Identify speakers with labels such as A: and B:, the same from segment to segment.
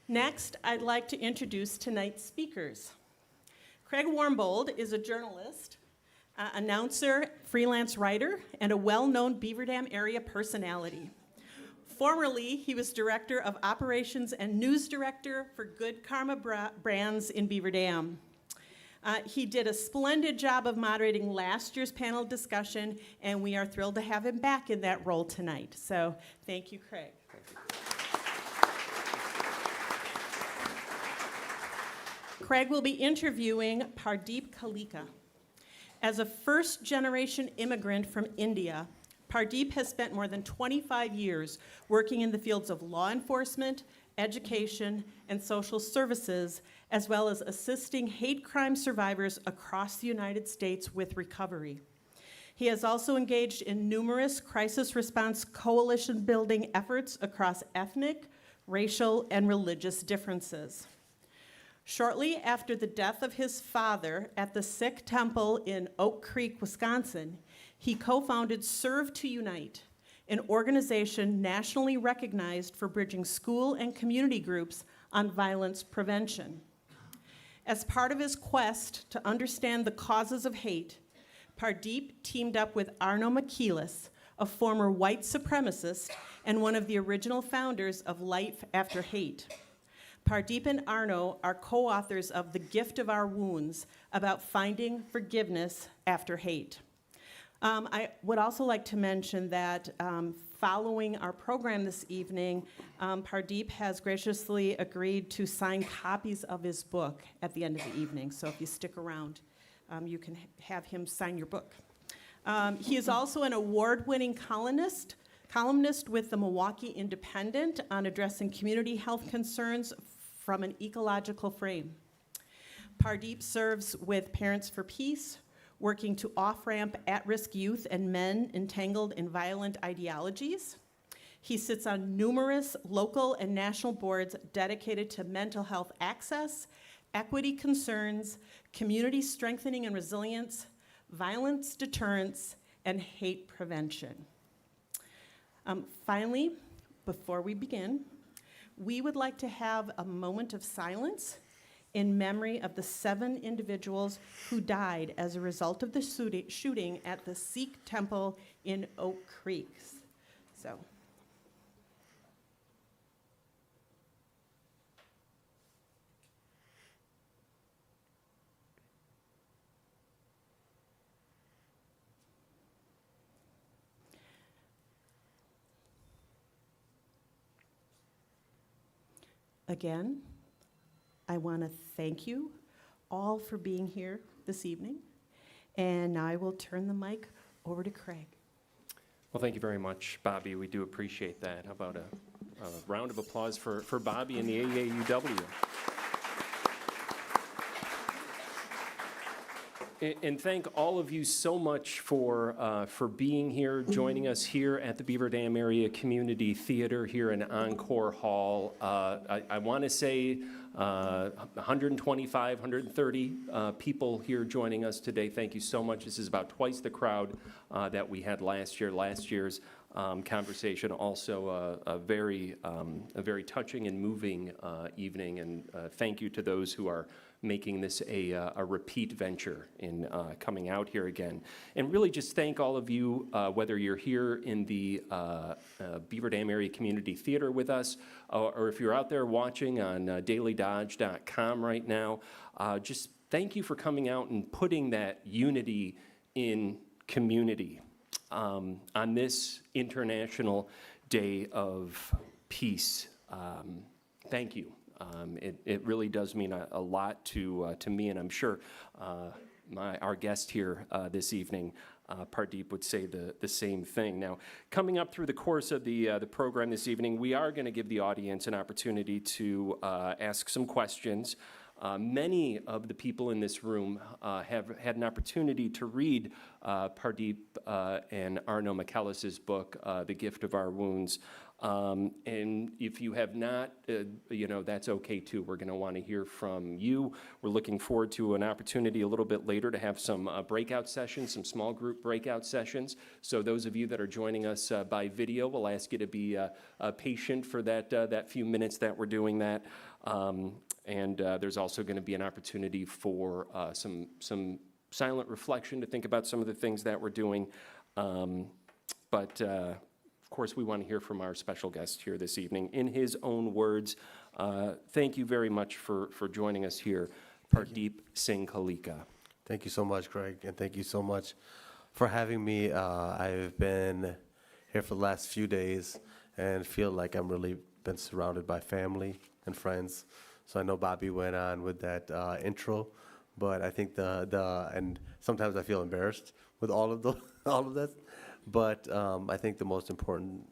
A: Next, I'd like to introduce tonight's speakers. Craig Warmbold is a journalist, announcer, freelance writer, and a well-known Beaver Dam area personality. Formerly, he was Director of Operations and News Director for Good Karma Brands in Beaver Dam. He did a splendid job of moderating last year's panel discussion, and we are thrilled to have him back in that role tonight. So thank you, Craig.
B: Thank you.
A: Craig will be interviewing Pardeep Kaleka. As a first-generation immigrant from India, Pardeep has spent more than 25 years working in the fields of law enforcement, education, and social services, as well as assisting hate crime survivors across the United States with recovery. He has also engaged in numerous crisis response coalition building efforts across ethnic, racial, and religious differences. Shortly after the death of his father at the Sikh temple in Oak Creek, Wisconsin, he co-founded Serve to Unite, an organization nationally recognized for bridging school and community groups on violence prevention. As part of his quest to understand the causes of hate, Pardeep teamed up with Arno Michaelis, a former white supremacist and one of the original founders of Life After Hate. Pardeep and Arno are co-authors of The Gift of Our Wounds, about finding forgiveness after hate. I would also like to mention that following our program this evening, Pardeep has graciously agreed to sign copies of his book at the end of the evening. So if you stick around, you can have him sign your book. He is also an award-winning columnist with the Milwaukee Independent on addressing community health concerns from an ecological frame. Pardeep serves with Parents for Peace, working to off-ramp at-risk youth and men entangled in violent ideologies. He sits on numerous local and national boards dedicated to mental health access, equity concerns, community strengthening and resilience, violence deterrence, and hate prevention. Finally, before we begin, we would like to have a moment of silence in memory of the 7 individuals who died as a result of the shooting at the Sikh temple in Oak Creek. So. Again, I want to thank you all for being here this evening. And now I will turn the mic over to Craig.
B: Well, thank you very much, Bobby. We do appreciate that. How about a round of applause for Bobby and the AAUW? And thank all of you so much for being here, joining us here at the Beaver Dam Area Community Theater here in Encore Hall. I want to say 125, 130 people here joining us today. Thank you so much. This is about twice the crowd that we had last year. Last year's conversation also a very touching and moving evening. And thank you to those who are making this a repeat venture in coming out here again. And really just thank all of you, whether you're here in the Beaver Dam Area Community Theater with us, or if you're out there watching on dailydodge.com right now, just thank you for coming out and putting that unity in community on this International Day of Peace. Thank you. It really does mean a lot to me, and I'm sure our guest here this evening, Pardeep, would say the same thing. Now, coming up through the course of the program this evening, we are going to give the audience an opportunity to ask some questions. Many of the people in this room have had an opportunity to read Pardeep and Arno Michaelis' book, The Gift of Our Wounds. And if you have not, that's okay too. We're going to want to hear from you. We're looking forward to an opportunity a little bit later to have some breakout sessions, some small group breakout sessions. So those of you that are joining us by video, we'll ask you to be patient for that few minutes that we're doing that. And there's also going to be an opportunity for some silent reflection to think about some of the things that we're doing. But of course, we want to hear from our special guest here this evening. In his own words, thank you very much for joining us here, Pardeep Singh Kaleka.
C: Thank you so much, Greg, and thank you so much for having me. I've been here for the last few days and feel like I'm really been surrounded by family and friends. So I know Bobby went on with that intro, but I think and sometimes I feel embarrassed with all of that. But I think the most important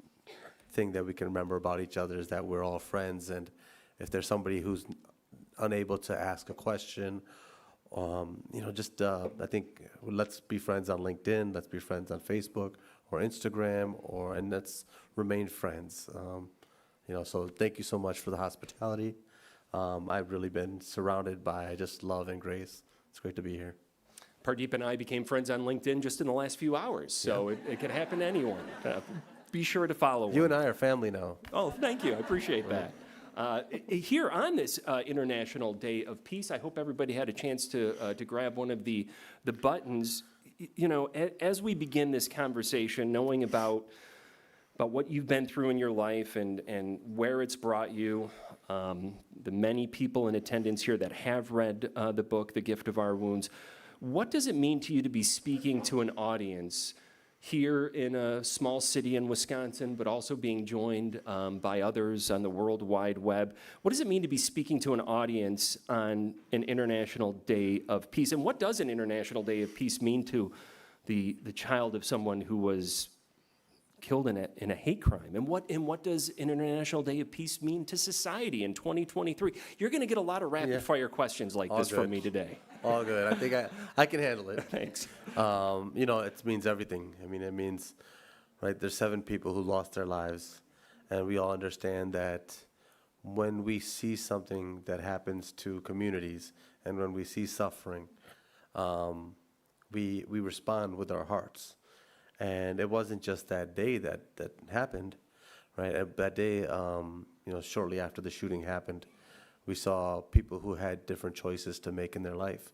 C: thing that we can remember about each other is that we're all friends. And if there's somebody who's unable to ask a question, I think let's be friends on LinkedIn, let's be friends on Facebook or Instagram, and let's remain friends. So thank you so much for the hospitality. I've really been surrounded by just love and grace. It's great to be here.
B: Pardeep and I became friends on LinkedIn just in the last few hours, so it could happen to anyone. Be sure to follow
C: You
B: one.
C: and I are family now.
B: Oh, thank you. I appreciate that. Here on this International Day of Peace, I hope everybody had a chance to grab one of the buttons. As we begin this conversation, knowing about what you've been through in your life and where it's brought you, the many people in attendance here that have read the book, The Gift of Our Wounds, what does it mean to you to be speaking to an audience here in a small city in Wisconsin, but also being joined by others on the World Wide Web? What does it mean to be speaking to an audience on an International Day of Peace? And what does an International Day of Peace mean to the child of someone who was killed in a hate crime? And what does an International Day of Peace mean to society in 2023? You're going to get a lot of rapid fire questions like this from me today.
C: All good. I think I can handle it.
B: Thanks.
C: It means everything. I mean, it means, right, there's 7 people who lost their lives, and we all understand that when we see something that happens to communities and when we see suffering, we respond with our hearts. And it wasn't just that day that happened, right? That day, shortly after the shooting happened, we saw people who had different choices to make in their life.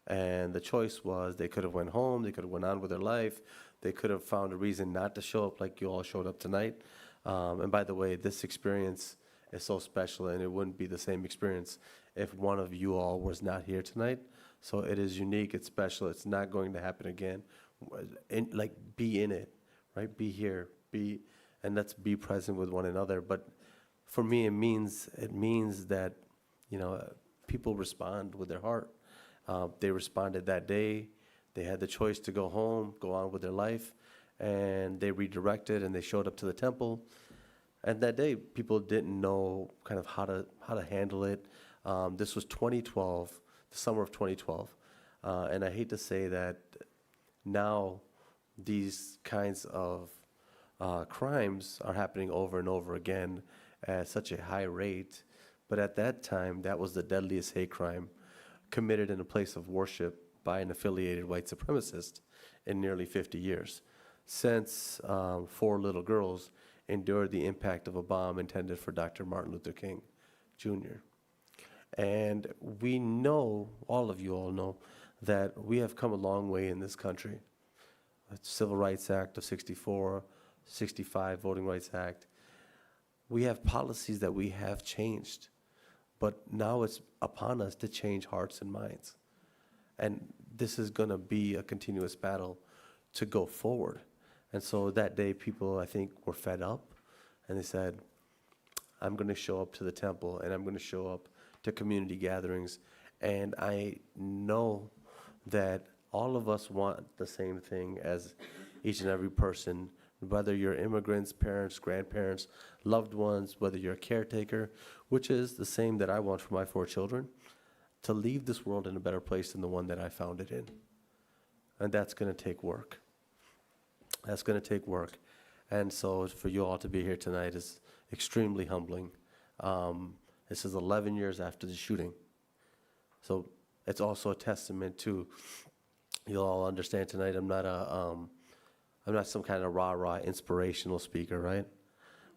C: And the choice was they could have went home, they could have went on with their life, they could have found a reason not to show up like you all showed up tonight. And by the way, this experience is so special, and it wouldn't be the same experience if one of you all was not here tonight. So it is unique, it's special, it's not going to happen again. Be in it, right? Be here, and let's be present with one another. But for me, it means that, people respond with their heart. They responded that day. They had the choice to go home, go on with their life, and they redirected and they showed up to the temple. And that day, people didn't know kind of how to handle it. This was 2012, the summer of 2012, and I hate to say that now these kinds of crimes are happening over and over again at such a high rate. But at that time, that was the deadliest hate crime committed in a place of worship by an affiliated white supremacist in nearly 50 years, since 4 little girls endured the impact of a bomb intended for Dr. Martin Luther King Jr. And we know, all of you all know, that we have come a long way in this country. The Civil Rights Act of 64, 65, Voting Rights Act. We have policies that we have changed, but now it's upon us to change hearts and minds. And this is going to be a continuous battle to go forward. And so that day, people, I think, were fed up, and they said, I'm going to show up to the temple, and I'm going to show up to community gatherings. And I know that all of us want the same thing as each and every person, whether you're immigrants, parents, grandparents, loved ones, whether you're a caretaker, which is the same that I want for my 4 children, to leave this world in a better place than the one that I found it in. And that's going to take work. That's going to take work. And so for you all to be here tonight is extremely humbling. This is 11 years after the shooting. So it's also a testament to, you'll all understand tonight, I'm not some kind of rah-rah inspirational speaker, right?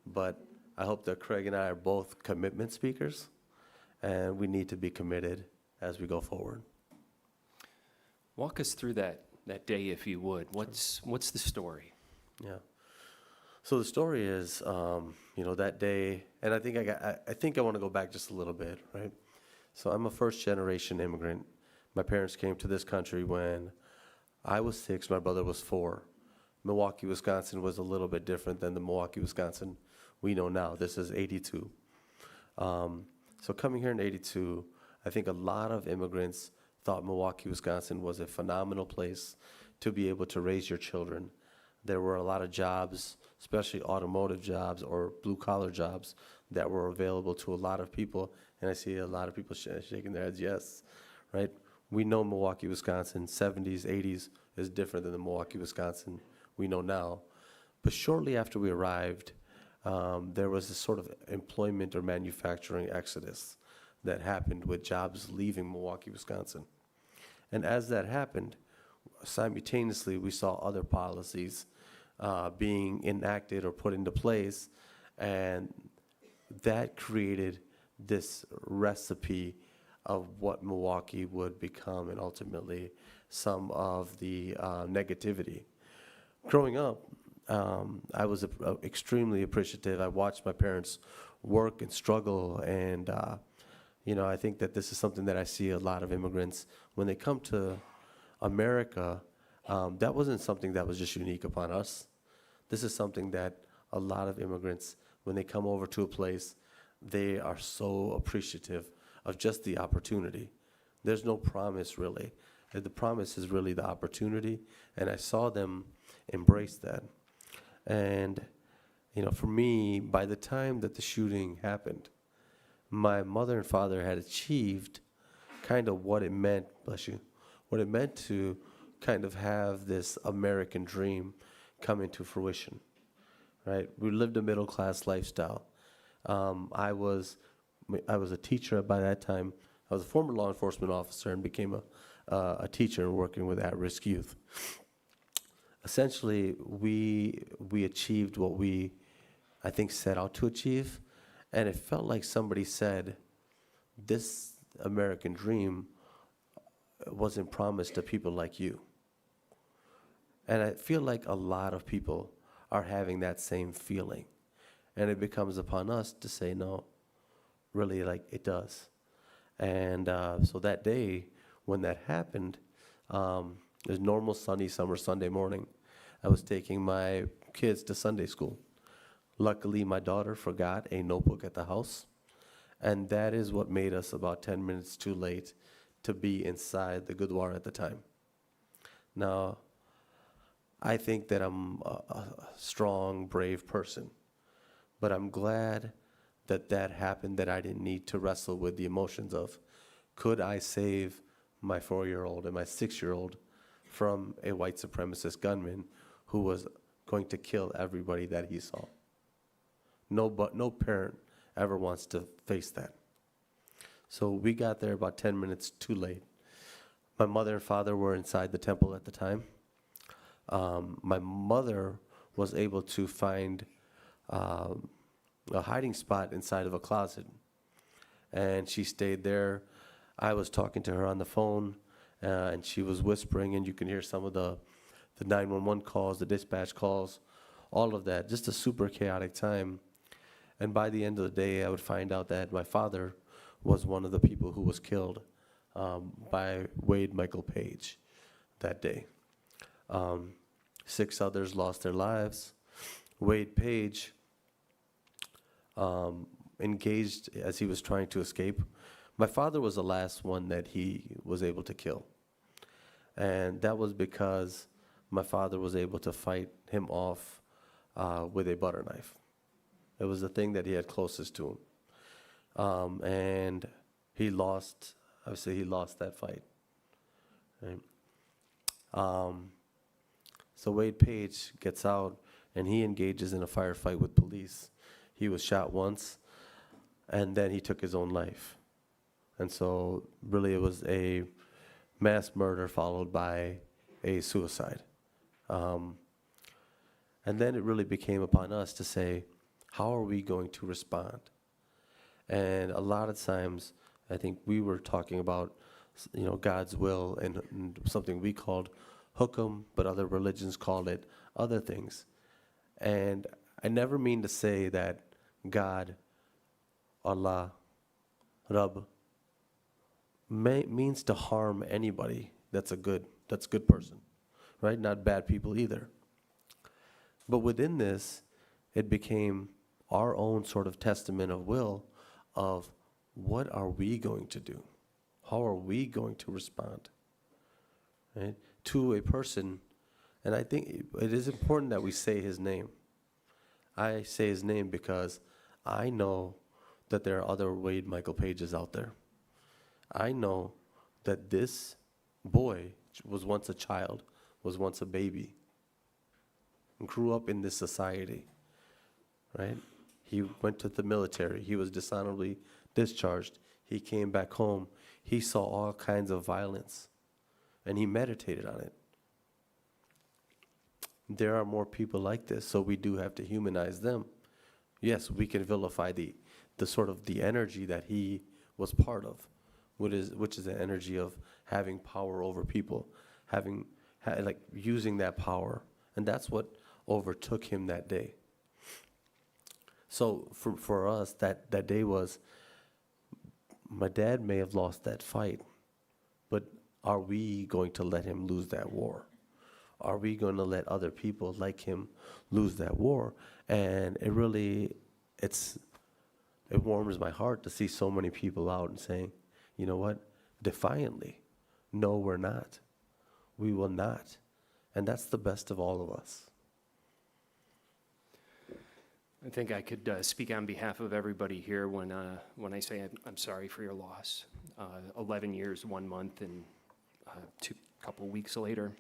C: But I hope that Craig and I are both commitment speakers, and we need to be committed as we go forward.
B: Walk us through that day, if you would. What's the story?
C: Yeah. So the story is, that day, and I think I want to go back just a little bit, right? So I'm a first-generation immigrant. My parents came to this country when I was 6, my brother was 4. Milwaukee, Wisconsin was a little bit different than the Milwaukee, Wisconsin we know now. This is 82. So coming here in 82, I think a lot of immigrants thought Milwaukee, Wisconsin was a phenomenal place to be able to raise your children. There were a lot of jobs, especially automotive jobs or blue-collar jobs, that were available to a lot of people. And I see a lot of people shaking their heads, yes, right? We know Milwaukee, Wisconsin, 70s, 80s is different than the Milwaukee, Wisconsin we know now. But shortly after we arrived, there was a sort of employment or manufacturing exodus that happened with jobs leaving Milwaukee, Wisconsin. And as that happened, simultaneously we saw other policies being enacted or put into place, and that created this recipe of what Milwaukee would become, and ultimately some of the negativity. Growing up, I was extremely appreciative. I watched my parents work and struggle, and I think that this is something that I see a lot of immigrants when they come to America. That wasn't something that was just unique upon us. This is something that a lot of immigrants, when they come over to a place, they are so appreciative of just the opportunity. There's no promise, really. The promise is really the opportunity, and I saw them embrace that. And, for me, by the time that the shooting happened, my mother and father had achieved kind of what it meant, bless you, what it meant to kind of have this American dream come into fruition, right? We lived a middle-class lifestyle. I was a teacher by that time. I was a former law enforcement officer and became a teacher working with at-risk youth. Essentially, we achieved what we, I think, set out to achieve, and it felt like somebody said, this American dream wasn't promised to people like you. And I feel like a lot of people are having that same feeling, and it becomes upon us to say, no, really, like, it does. And so that day, when that happened, it was normal sunny summer Sunday morning. I was taking my kids to Sunday school. Luckily, my daughter forgot a notebook at the house, and that is what made us about 10 minutes too late to be inside the Gurdwara at the time. Now, I think that I'm a strong, brave person, but I'm glad that that happened, that I didn't need to wrestle with the emotions of, could I save my 4-year-old and my 6-year-old from a white supremacist gunman who was going to kill everybody that he saw? No parent ever wants to face that. So we got there about 10 minutes too late. My mother and father were inside the temple at the time. My mother was able to find a hiding spot inside of a closet, and she stayed there. I was talking to her on the phone, and she was whispering, and you can hear some of the 911 calls, the dispatch calls, all of that. Just a super chaotic time. And by the end of the day, I would find out that my father was one of the people who was killed by Wade Michael Page that day. 6 others lost their lives. Wade Page engaged as he was trying to escape. My father was the last one that he was able to kill. And that was because my father was able to fight him off with a butter knife. It was the thing that he had closest to him. And he lost, obviously he lost that fight. Right? So Wade Page gets out, and he engages in a firefight with police. He was shot once, and then he took his own life. And so really it was a mass murder followed by a suicide. And then it really became upon us to say, how are we going to respond? And a lot of times, I think we were talking about, God's will and something we called hukum, but other religions called it other things. And I never mean to say that God, Allah, Rabb, means to harm anybody that's a good person, right? Not bad people either. But within this, it became our own sort of testament of will of what are we going to do? How are we going to respond, right, to a person? And I think it is important that we say his name. I say his name because I know that there are other Wade Michael Pages out there. I know that this boy was once a child, was once a baby, and grew up in this society, right? He went to the military. He was dishonorably discharged. He came back home. He saw all kinds of violence, and he meditated on it. There are more people like this, so we do have to humanize them. Yes, we can vilify the sort of the energy that he was part of, which is the energy of having power over people, using that power, and that's what overtook him that day. So for us, that day was, my dad may have lost that fight, but are we going to let him lose that war? Are we going to let other people like him lose that war? And it warms my heart to see so many people out and saying, you know what, defiantly, no, we're not. We will not. And that's the best of all of us.
B: I think I could speak on behalf of everybody here when I say I'm sorry for your loss. 11 years, 1 month, and couple weeks later.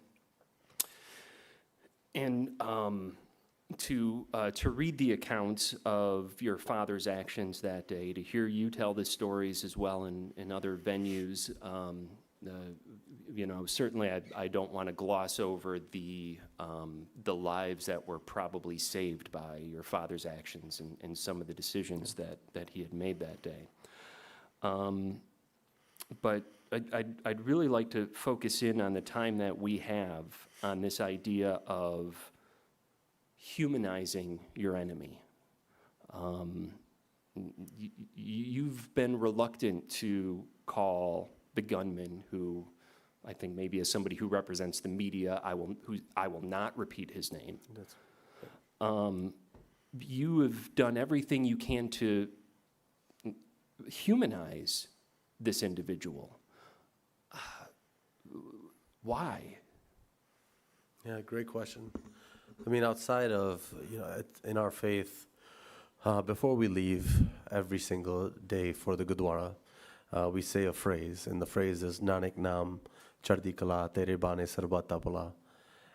B: And to read the accounts of your father's actions that day, to hear you tell the stories as well in other venues, certainly I don't want to gloss over the lives that were probably saved by your father's actions and some of the decisions that he had made that day. But I'd really like to focus in on the time that we have on this idea of humanizing your enemy. You've been reluctant to call the gunman, who I think maybe as somebody who represents the media, I will not repeat his name. You have done everything you can to humanize this individual. Why?
C: Yeah, great question. I mean, outside of, in our faith, before we leave every single day for the Gurdwara, we say a phrase, and the phrase is Nanak Naam Chardi Kala Tere Bane Sarbata Bala.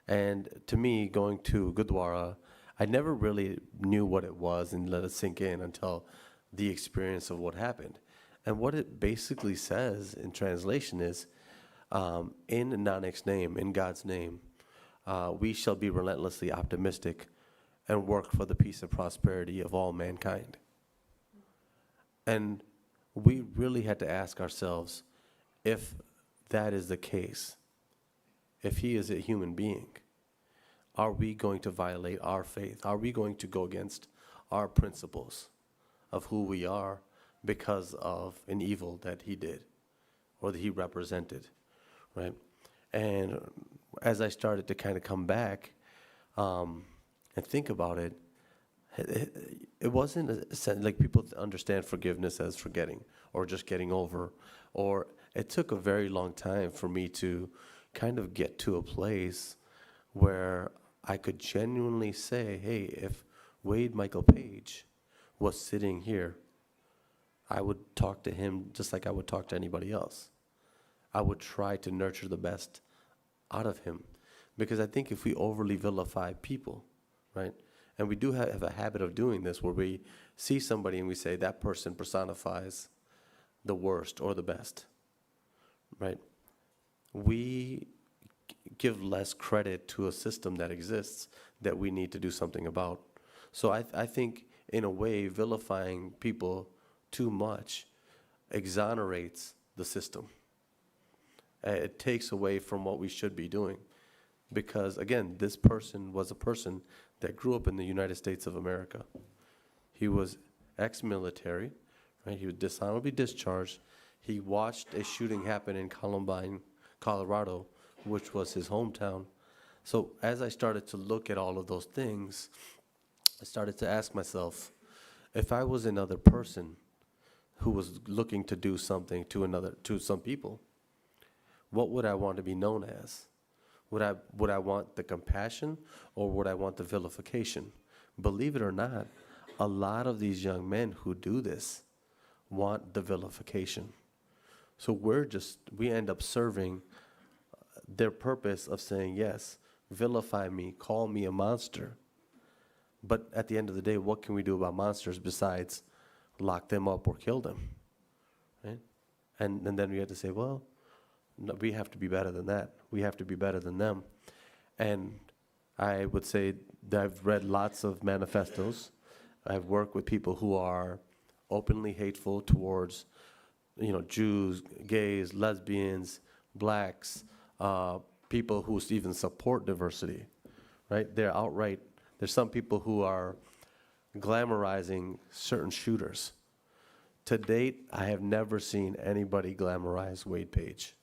C: And to me, going to Gurdwara, I never really knew what it was and let it sink in until the experience of what happened. And what it basically says in translation is, in Nanak's name, in God's name, we shall be relentlessly optimistic and work for the peace and prosperity of all mankind. And we really had to ask ourselves, if that is the case, if he is a human being, are we going to violate our faith? Are we going to go against our principles of who we are because of an evil that he did or that he represented, right? And as I started to kind of come back and think about it, it wasn't like people understand forgiveness as forgetting or just getting over, or it took a very long time for me to kind of get to a place where I could genuinely say, hey, if Wade Michael Page was sitting here, I would talk to him just like I would talk to anybody else. I would try to nurture the best out of him. Because I think if we overly vilify people, right, And we do have a habit of doing this where we see somebody and we say that person personifies the worst or the best, right? We give less credit to a system that exists that we need to do something about. So I think, in a way, vilifying people too much exonerates the system. It takes away from what we should be doing. Because, again, this person was a person that grew up in the United States of America. He was ex-military, right? He was dishonorably discharged. He watched a shooting happen in Columbine, Colorado, which was his hometown. So as I started to look at all of those things, I started to ask myself, if I was another person who was looking to do something to some people, what would I want to be known as? Would I want the compassion, or would I want the vilification? Believe it or not, a lot of these young men who do this want the vilification. So we end up serving their purpose of saying, yes, vilify me, call me a monster. But at the end of the day, what can we do about monsters besides lock them up or kill them, right? And then we had to say, well, no, we have to be better than that. We have to be better than them. And I would say that I've read lots of manifestos. I've worked with people who are openly hateful towards, Jews, gays, lesbians, blacks, people who even support diversity, right? There's some people who are glamorizing certain shooters. To date, I have never seen anybody glamorize Wade Page.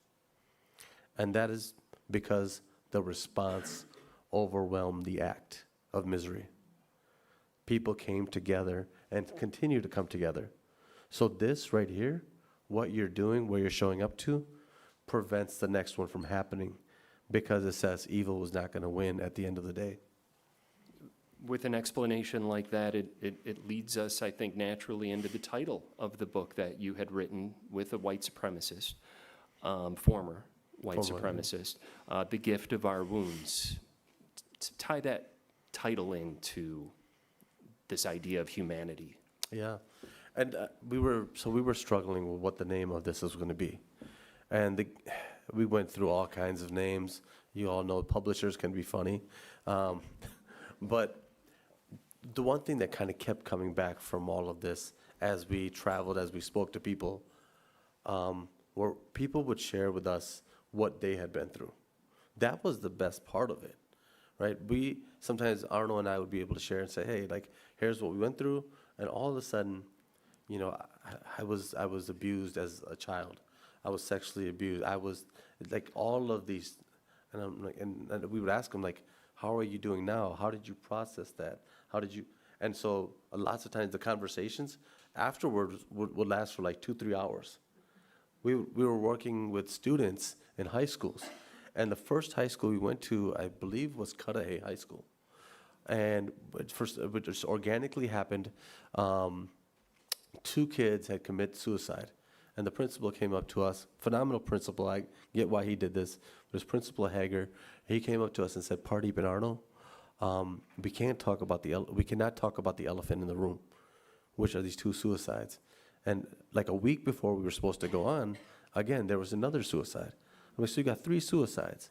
C: And that is because the response overwhelmed the act of misery. People came together and continue to come together. So this right here, what you're doing, where you're showing up to, prevents the next one from happening, because it says evil was not going to win at the end of the day.
B: With an explanation like that, it leads us, I think, naturally into the title of the book that you had written with a white supremacist, former white supremacist, The Gift of Our Wounds. To tie that title into this idea of humanity.
C: Yeah, and we were struggling with what the name of this was going to be, and we went through all kinds of names. You all know publishers can be funny, but the one thing that kind of kept coming back from all of this, as we traveled, as we spoke to people, where people would share with us what they had been through. That was the best part of it, right? Sometimes Arno and I would be able to share and say, hey, like, here's what we went through, and all of a sudden, I was abused as a child. I was sexually abused. I was, like, all of these, and I'm like, and we would ask them, like, how are you doing now? How did you process that? And so lots of times the conversations afterwards would last for like 2-3 hours. We were working with students in high schools, and the first high school we went to, I believe, was Cudahy High School. And it just organically happened. 2 kids had committed suicide, and the principal came up to us. Phenomenal principal. I get why he did this. It was Principal Hager. He came up to us and said, Pardeep and Arno, we cannot talk about the elephant in the room, which are these 2 suicides. And like a week before we were supposed to go on, again, there was another suicide. So you got 3 suicides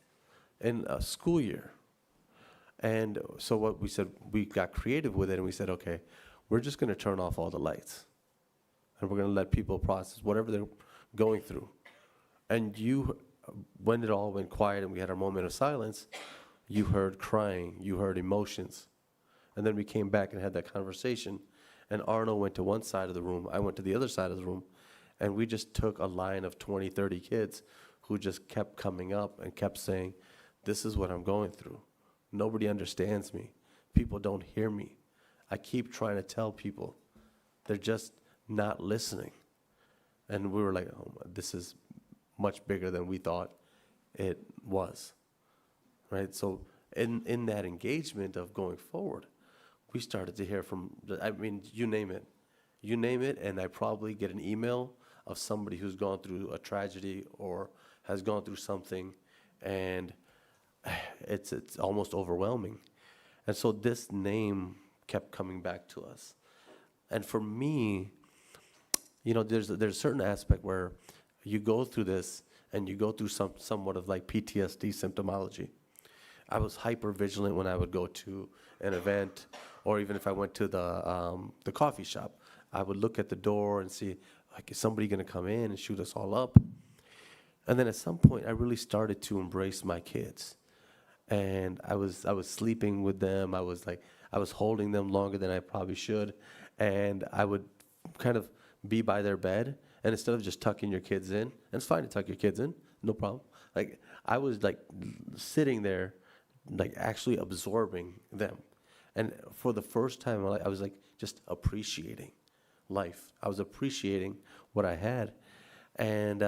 C: in a school year. And so what we said, we got creative with it, and we said, okay, we're just going to turn off all the lights, and we're going to let people process whatever they're going through. And when it all went quiet and we had our moment of silence, you heard crying, you heard emotions. And then we came back and had that conversation, and Arno went to one side of the room, I went to the other side of the room, and we just took a line of 20, 30 kids who just kept coming up and kept saying, this is what I'm going through. Nobody understands me. People don't hear me. I keep trying to tell people. They're just not listening. And we were like, oh, this is much bigger than we thought it was, right? So in that engagement of going forward, we started to hear from, you name it, and I probably get an email of somebody who's gone through a tragedy or has gone through something, and it's almost overwhelming. And so this name kept coming back to us. And for me, there's a certain aspect where you go through this and you go through somewhat of like PTSD symptomology. I was hyper vigilant when I would go to an event, or even if I went to the coffee shop, I would look at the door and see, like, is somebody going to come in and shoot us all up? And then at some point, I really started to embrace my kids, and I was sleeping with them. I was holding them longer than I probably should, and I would kind of be by their bed, and instead of just tucking your kids in, and it's fine to tuck your kids in, no problem. Like, I was like sitting there, like actually absorbing them, and for the first time, I was like just appreciating life. I was appreciating what I had, and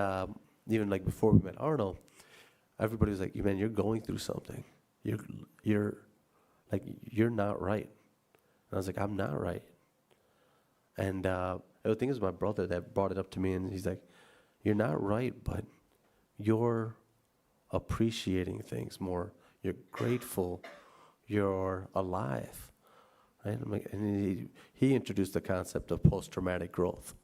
C: even like before we met Arno, everybody was like, "Man, you're going through something. You're not right." And I was like, "I'm not right." And the thing is, my brother that brought it up to me, and he's like, "You're not right, but you're appreciating things more. You're grateful. You're alive." Right? I'm like, and he introduced the concept of post-traumatic growth.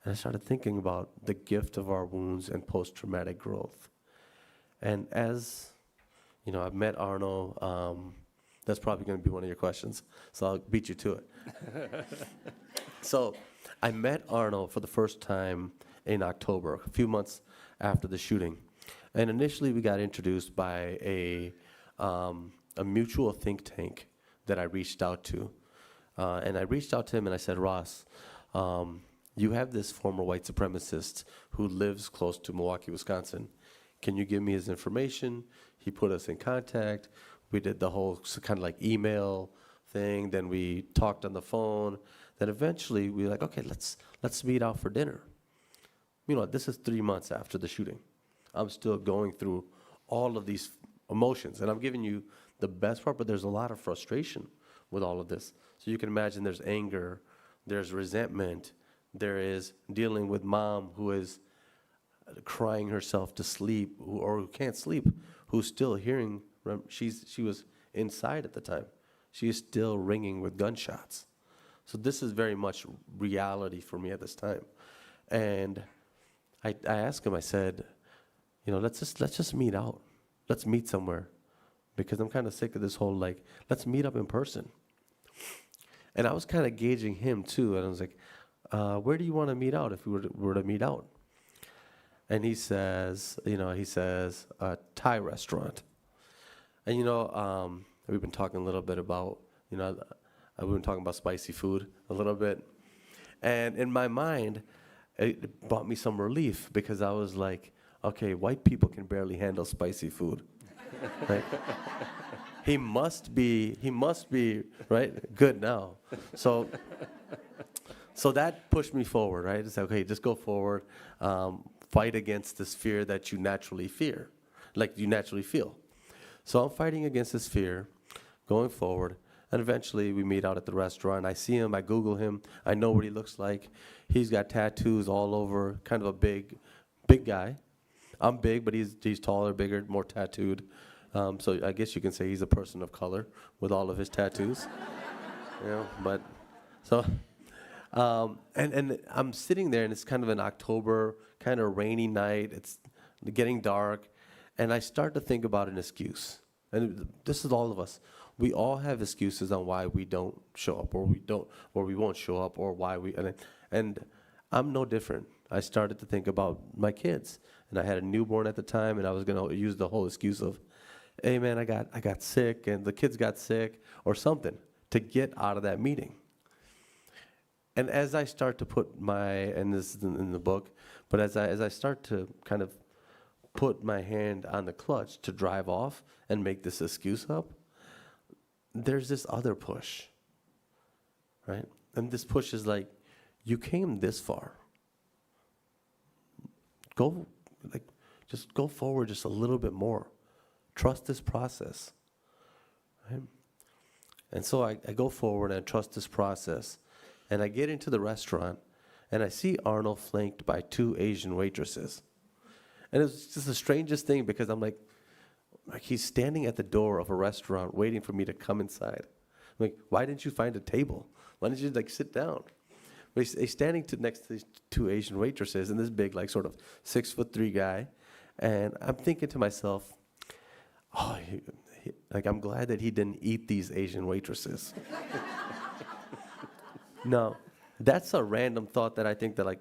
C: And I started thinking about the gift of our wounds and post-traumatic growth. And as, I've met Arno, that's probably going to be one of your questions, so I'll beat you to it. So I met Arno for the first time in October, a few months after the shooting. And initially we got introduced by a mutual think tank that I reached out to. And I reached out to him and I said, "Ross, you have this former white supremacist who lives close to Milwaukee, Wisconsin. Can you give me his information?" He put us in contact. We did the whole kind of like email thing. Then we talked on the phone. Then eventually we were like, "Okay, let's meet out for dinner." This is 3 months after the shooting. I'm still going through all of these emotions, and I'm giving you the best part, but there's a lot of frustration with all of this. So you can imagine there's anger, there's resentment, there is dealing with mom who is crying herself to sleep, or who can't sleep, who's still hearing. She was inside at the time. She is still ringing with gunshots. So this is very much reality for me at this time. And I asked him, I said, let's just meet out. Let's meet somewhere, because I'm kind of sick of this whole, like, let's meet up in person. And I was kind of gauging him too, and I was like, where do you want to meet out if we were to meet out? And he says, a Thai restaurant. And we've been talking a little bit about, we've been talking about spicy food a little bit. And in my mind, it brought me some relief, because I was like, okay, white people can barely handle spicy food. Right? He must be right, good now. So that pushed me forward, right? It's like, okay, just go forward, fight against this fear that you naturally fear, like you naturally feel. So I'm fighting against this fear, going forward, and eventually we meet out at the restaurant. I see him, I Google him, I know what he looks like. He's got tattoos all over, kind of a big guy. I'm big, but he's taller, bigger, more tattooed. So I guess you can say he's a person of color with all of his tattoos. But so, and I'm sitting there, and it's kind of an October, kind of rainy night. It's getting dark, and I start to think about an excuse. And this is all of us. We all have excuses on why we don't show up, or we won't show up, or why we. And I'm no different. I started to think about my kids, and I had a newborn at the time, and I was going to use the whole excuse of, "Hey man, I got sick, and the kids got sick," or something to get out of that meeting. And as I start to put and this is in the book, but as I start to kind of put my hand on the clutch to drive off and make this excuse up, there's this other push, right? And this push is like, you came this far. Just go forward just a little bit more. Trust this process, right? And so I go forward and I trust this process, and I get into the restaurant, and I see Arnold flanked by 2 Asian waitresses. And it's just the strangest thing, because I'm like he's standing at the door of a restaurant waiting for me to come inside. like, why didn't you find a table? Why didn't you like sit down? But he's standing next to these two Asian waitresses and this big, like sort of 6'3" guy. And I'm thinking to myself, oh, like I'm glad that he didn't eat these Asian waitresses. No, that's a random thought that I think that like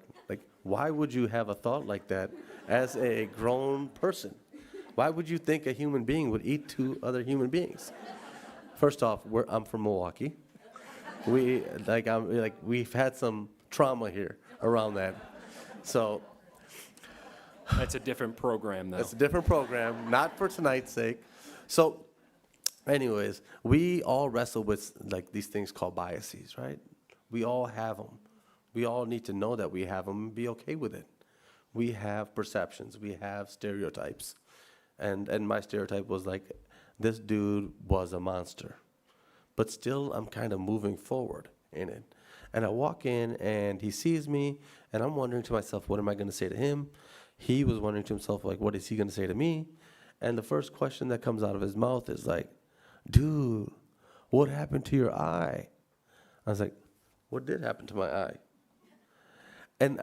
C: why would you have a thought like that as a grown person? Why would you think a human being would eat two other human beings? First off, I'm from Milwaukee. We've had some trauma here around that. So
B: That's a different program, though.
C: it's a different program, not for tonight's sake. So anyways, we all wrestle with like these things called biases, right? We all have them. We all need to know that we have them and be okay with it. We have perceptions. We have stereotypes. And my stereotype was like, this dude was a monster. But still, I'm kind of moving forward in it. And I walk in, and he sees me, and I'm wondering to myself, what am I going to say to him? He was wondering to himself, like, what is he going to say to me? And the first question that comes out of his mouth is like, dude, what happened to your eye? I was like, what did happen to my eye? And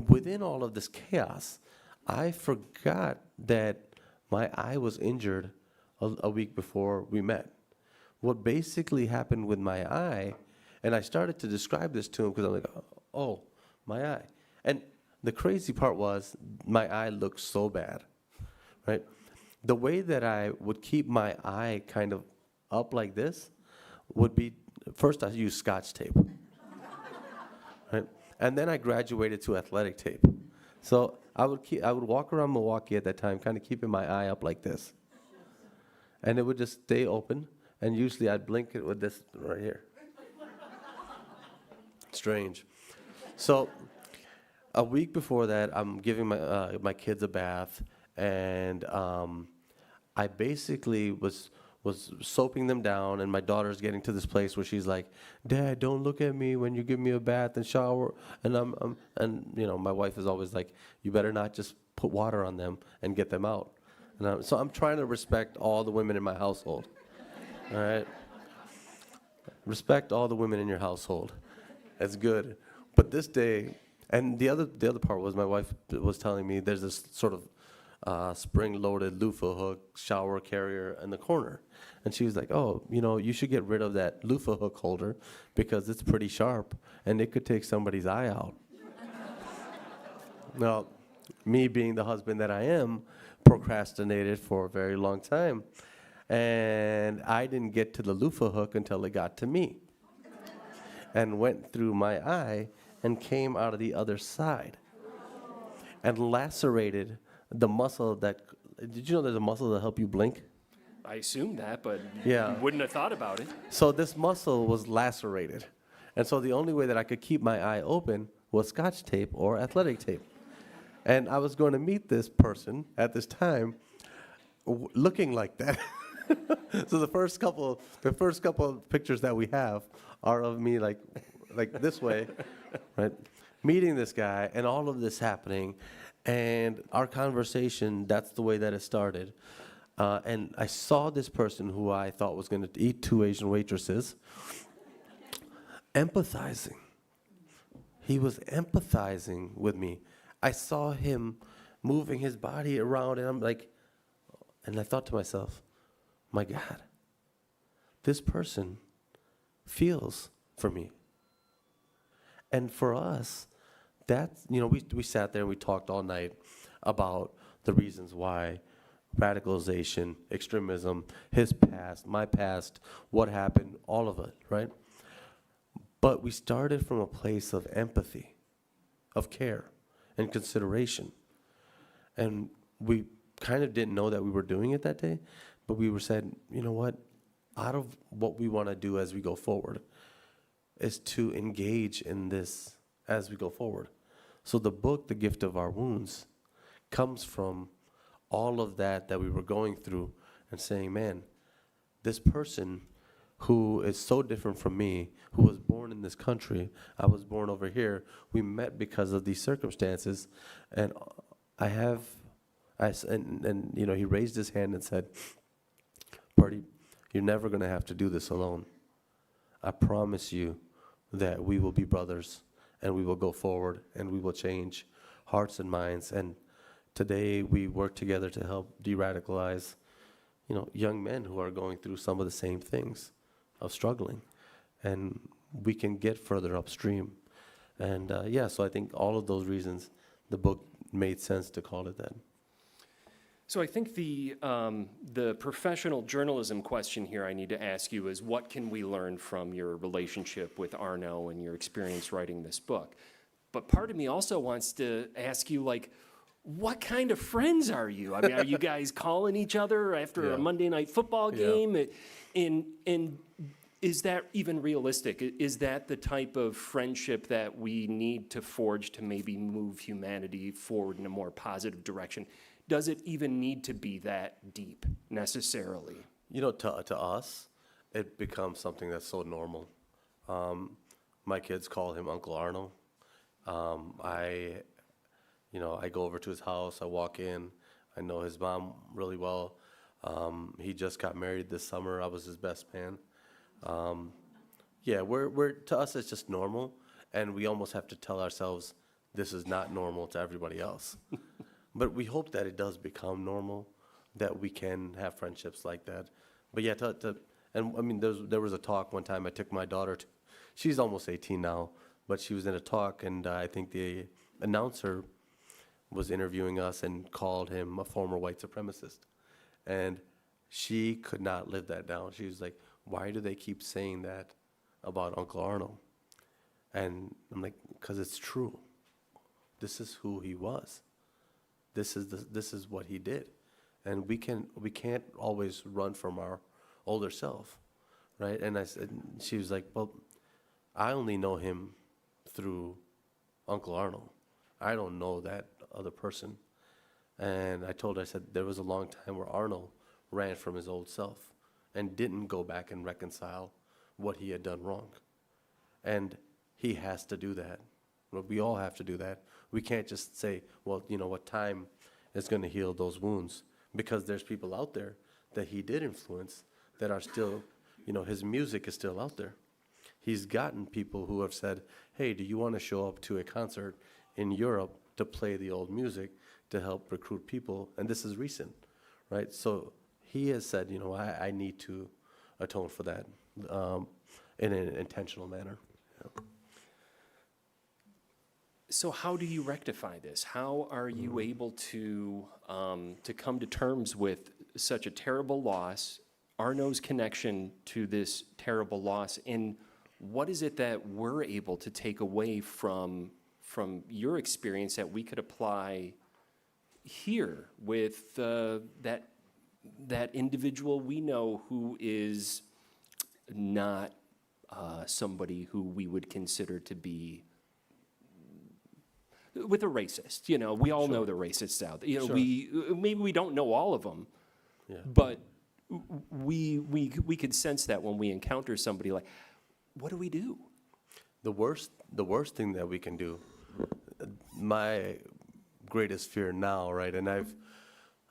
C: within all of this chaos, I forgot that my eye was injured a week before we met. What basically happened with my eye, and I started to describe this to him because I'm like, oh, my eye. And the crazy part was my eye looked so bad, right? The way that I would keep my eye kind of up like this would be, first I used Scotch tape, right? And then I graduated to athletic tape. So I would walk around Milwaukee at that time, kind of keeping my eye up like this. And it would just stay open, and usually I'd blink it with this right here. Strange. So a week before that, I'm giving my kids a bath, and I basically was soaping them down, and my daughter's getting to this place where she's like, Dad, don't look at me when you give me a bath and shower. And and you know, my wife is always like, you better not just put water on them and get them out. And so I'm trying to respect all the women in my household. All right? Respect all the women in your household. That's good. But this day, and the other part was my wife was telling me there's this sort of spring-loaded loofah hook shower carrier in the corner. And she was like, oh, you know, you should get rid of that loofah hook holder because it's pretty sharp and it could take somebody's eye out. Now, me being the husband that I am, procrastinated for a very long time. And I didn't get to the loofah hook until it got to me. And went through my eye and came out of the other side. And lacerated the muscle that, did you know there's a muscle that help you blink?
B: I assumed that, but
C: Yeah.
B: you wouldn't have thought about it.
C: So this muscle was lacerated. And so the only way that I could keep my eye open was Scotch tape or athletic tape. And I was going to meet this person at this time looking like that. So the first couple of pictures that we have are of me like this way, right? Meeting this guy and all of this happening. And our conversation, that's the way that it started. And I saw this person who I thought was going to eat two Asian waitresses, empathizing. He was empathizing with me. I saw him moving his body around, and I'm like, and I thought to myself, my God, this person feels for me. And for us, that's, you know, we sat there and we talked all night about the reasons why radicalization, extremism, his past, my past, what happened, all of it, right? But we started from a place of empathy, of care, and consideration. And we kind of didn't know that we were doing it that day, but we were said, you know what, out of what we want to do as we go forward is to engage in this as we go forward. So the book, The Gift of Our Wounds, comes from all of that we were going through and saying, man, this person who is so different from me, who was born in this country, I was born over here, we met because of these circumstances, and and you know, he raised his hand and said, Pardeep, you're never going to have to do this alone. I promise you that we will be brothers, and we will go forward, and we will change hearts and minds. And today we work together to help de-radicalize, young men who are going through some of the same things of struggling. And we can get further upstream. And so I think all of those reasons, the book made sense to call it that.
B: So I think the professional journalism question here I need to ask you is, what can we learn from your relationship with Arno and your experience writing this book? But part of me also wants to ask you, like, what kind of friends are you? I mean, are you guys calling each other after a Monday night football game? And is that even realistic? Is that the type of friendship that we need to forge to maybe move humanity forward in a more positive direction? Does it even need to be that deep necessarily?
C: To us, it becomes something that's so normal. My kids call him Uncle Arno. I go over to his house, I walk in, I know his mom really well. He just got married this summer, I was his best man. We're to us, it's just normal, and we almost have to tell ourselves this is not normal to everybody else. But we hope that it does become normal, that we can have friendships like that. But there was a talk one time I took my daughter to, she's almost 18 now, but she was in a talk, and I think the announcer was interviewing us and called him a former white supremacist. And she could not live that down. She was like, why do they keep saying that about Uncle Arno? And I'm like, because it's true. This is who he was. This is what he did. And we can't always run from our older self, right? And she was like, well, I only know him through Uncle Arno. I don't know that other person. And I told her, I said, there was a long time where Arno ran from his old self and didn't go back and reconcile what he had done wrong. And he has to do that. We all have to do that. We can't just say, well, what time is going to heal those wounds, because there's people out there that he did influence that are still, his music is still out there. He's gotten people who have said, hey, do you want to show up to a concert in Europe to play the old music to help recruit people? And this is recent, right? So he has said, I need to atone for that in an intentional manner.
B: So how do you rectify this? How are you able to come to terms with such a terrible loss, Arno's connection to this terrible loss, and what is it that we're able to take away from your experience that we could apply here with that individual we know who is not somebody who we would consider to be with a racist? We all know the racists out there. Maybe we don't know all of them, but we could sense that when we encounter somebody. Like, what do we do?
C: The worst thing that we can do, my greatest fear now, right? And I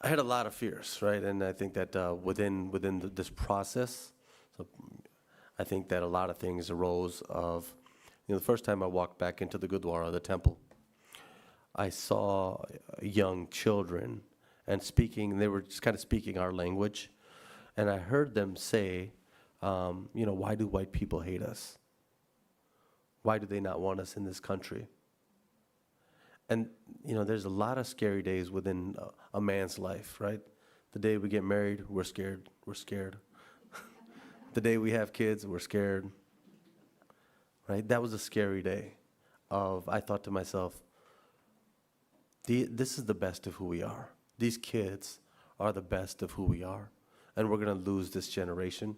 C: had a lot of fears, right? And I think that within this process, so I think that a lot of things arose of, the first time I walked back into the Gurdwara, the temple, I saw young children and they were just kind of speaking our language. And I heard them say, why do white people hate us? Why do they not want us in this country? And, there's a lot of scary days within a man's life, right? The day we get married, we're scared. We're scared. The day we have kids, we're scared. Right? That was a scary day I thought to myself, this is the best of who we are. These kids are the best of who we are. And we're going to lose this generation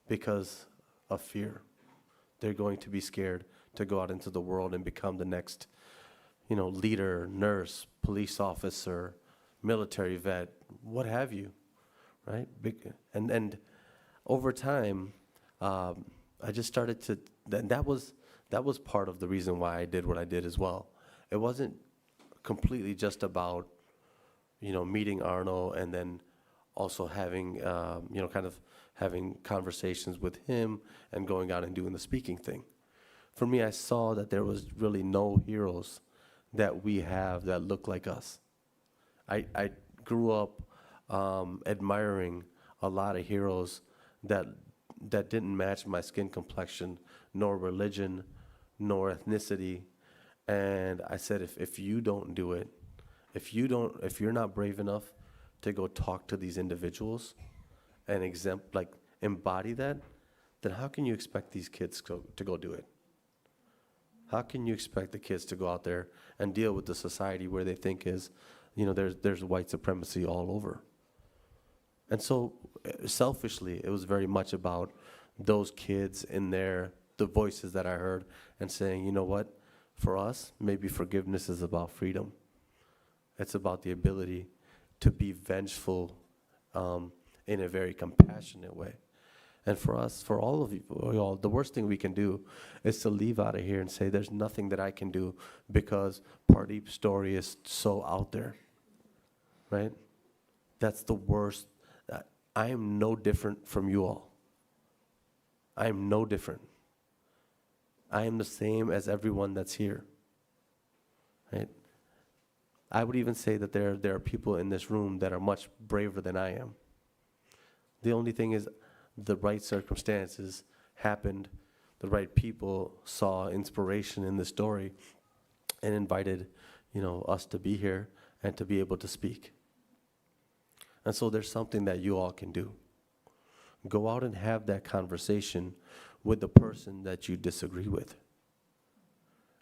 C: because of fear. They're going to be scared to go out into the world and become the next, leader, nurse, police officer, military vet, what have you, right? And over time, I just started to, that was part of the reason why I did what I did as well. It wasn't completely just about, meeting Arno and then also having, kind of having conversations with him and going out and doing the speaking thing. For me, I saw that there was really no heroes that we have that look like us. I grew up admiring a lot of heroes that didn't match my skin complexion, nor religion, nor ethnicity. And I said, if you don't do it, if you're not brave enough to go talk to these individuals and embody that, then how can you expect these kids to go do it? How can you expect the kids to go out there and deal with the society where they think is, there's white supremacy all over? And so, selfishly, it was very much about those kids and the voices that I heard and saying, you know what, for us, maybe forgiveness is about freedom. It's about the ability to be vengeful in a very compassionate way. And for us, for all of you, the worst thing we can do is to leave out of here and say, there's nothing that I can do because Pardeep's story is so out there, right? That's the worst. I am no different from you all. I am no different. I am the same as everyone that's here, right? I would even say that there are people in this room that are much braver than I am. The only thing is the right circumstances happened, the right people saw inspiration in the story and invited, us to be here and to be able to speak. And so there's something that you all can do. Go out and have that conversation with the person that you disagree with.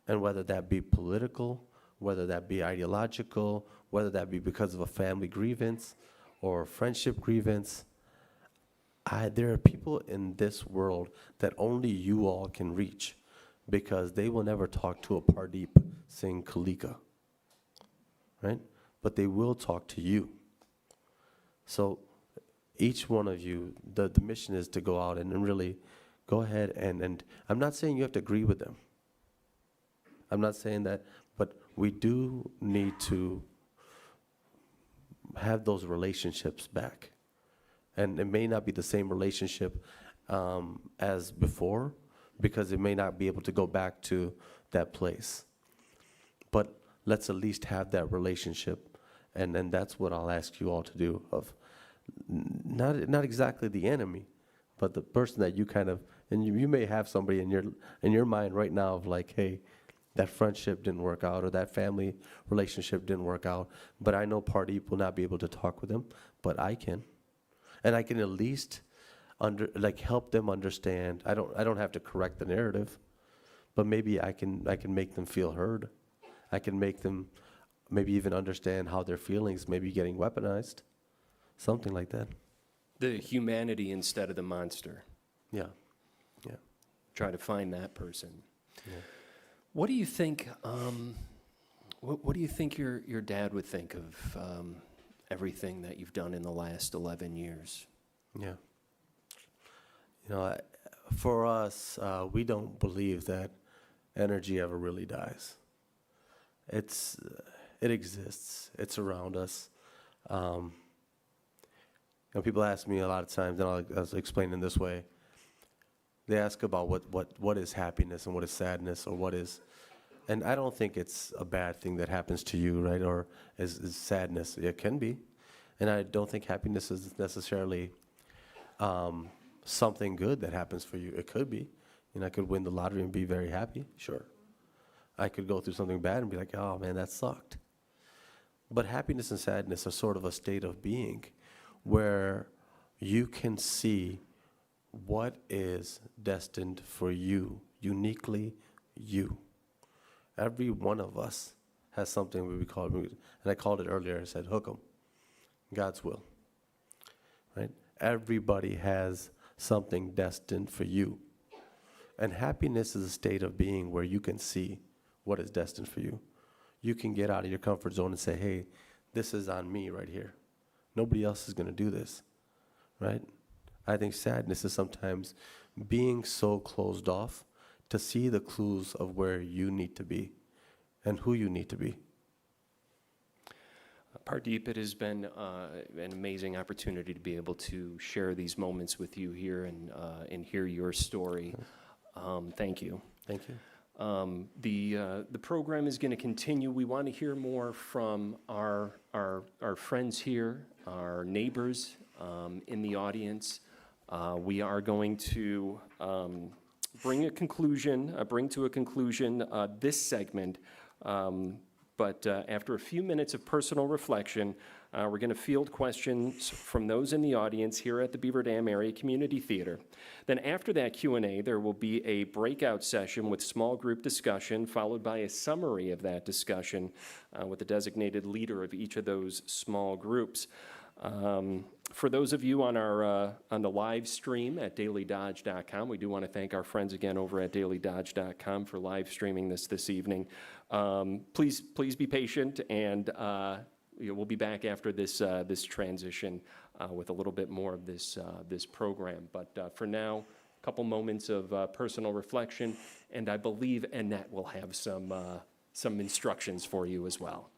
C: And whether that be political, whether that be ideological, whether that be because of a family grievance or a friendship grievance, there are people in this world that only you all can reach because they will never talk to a Pardeep Singh Kaleka, right? But they will talk to you. So each one of you, the mission is to go out and really go ahead and I'm not saying you have to agree with them. I'm not saying that, but we do need to have those relationships back. And it may not be the same relationship as before because it may not be able to go back to that place. But let's at least have that relationship. And that's what I'll ask you all to do, of not exactly the enemy, but the person that you kind of, and you may have somebody in your mind right now of like, hey, that friendship didn't work out or that family relationship didn't work out, but I know Pardeep will not be able to talk with them, but I can. And I can at least help them understand. I don't have to correct the narrative, but maybe I can make them feel heard. I can make them maybe even understand how their feelings may be getting weaponized. Something like that.
B: The humanity instead of the monster.
C: Yeah.
B: Try to find that person.
C: Yeah.
B: What do you think? What do you think your dad would think of everything that you've done in the last 11 years?
C: Yeah. For us, we don't believe that energy ever really dies. It exists. It's around us. People ask me a lot of times, and I'll explain in this way. They ask about what is happiness and what is sadness or what is, and I don't think it's a bad thing that happens to you, right? Or is sadness. It can be, and I don't think happiness is necessarily something good that happens for you. It could be. I could win the lottery and be very happy. Sure. I could go through something bad and be like, oh man, that sucked. But happiness and sadness are sort of a state of being where you can see what is destined for you, uniquely you. Every one of us has something we call, and I called it earlier, I said hook 'em, God's will, right? Everybody has something destined for you. And happiness is a state of being where you can see what is destined for you. You can get out of your comfort zone and say, hey, this is on me right here. Nobody else is going to do this, right? I think sadness is sometimes being so closed off to see the clues of where you need to be and who you need to be.
B: Pardeep, it has been an amazing opportunity to be able to share these moments with you here and hear your story. Thank you.
C: Thank you.
B: The program is going to continue. We want to hear more from our friends here, our neighbors in the audience. We are going to bring to a conclusion this segment. But after a few minutes of personal reflection, we're going to field questions from those in the audience here at the Beaver Dam Area Community Theater. Then after that Q&A, there will be a breakout session with small group discussion, followed by a summary of that discussion with the designated leader of each of those small groups. For those of you on the live stream at dailydodge.com, we do want to thank our friends again over at dailydodge.com for live streaming this evening. Please be patient, and we'll be back after this transition with a little bit more of this program. But for now, a couple moments of personal reflection, and I believe Annette will have some instructions for you as well.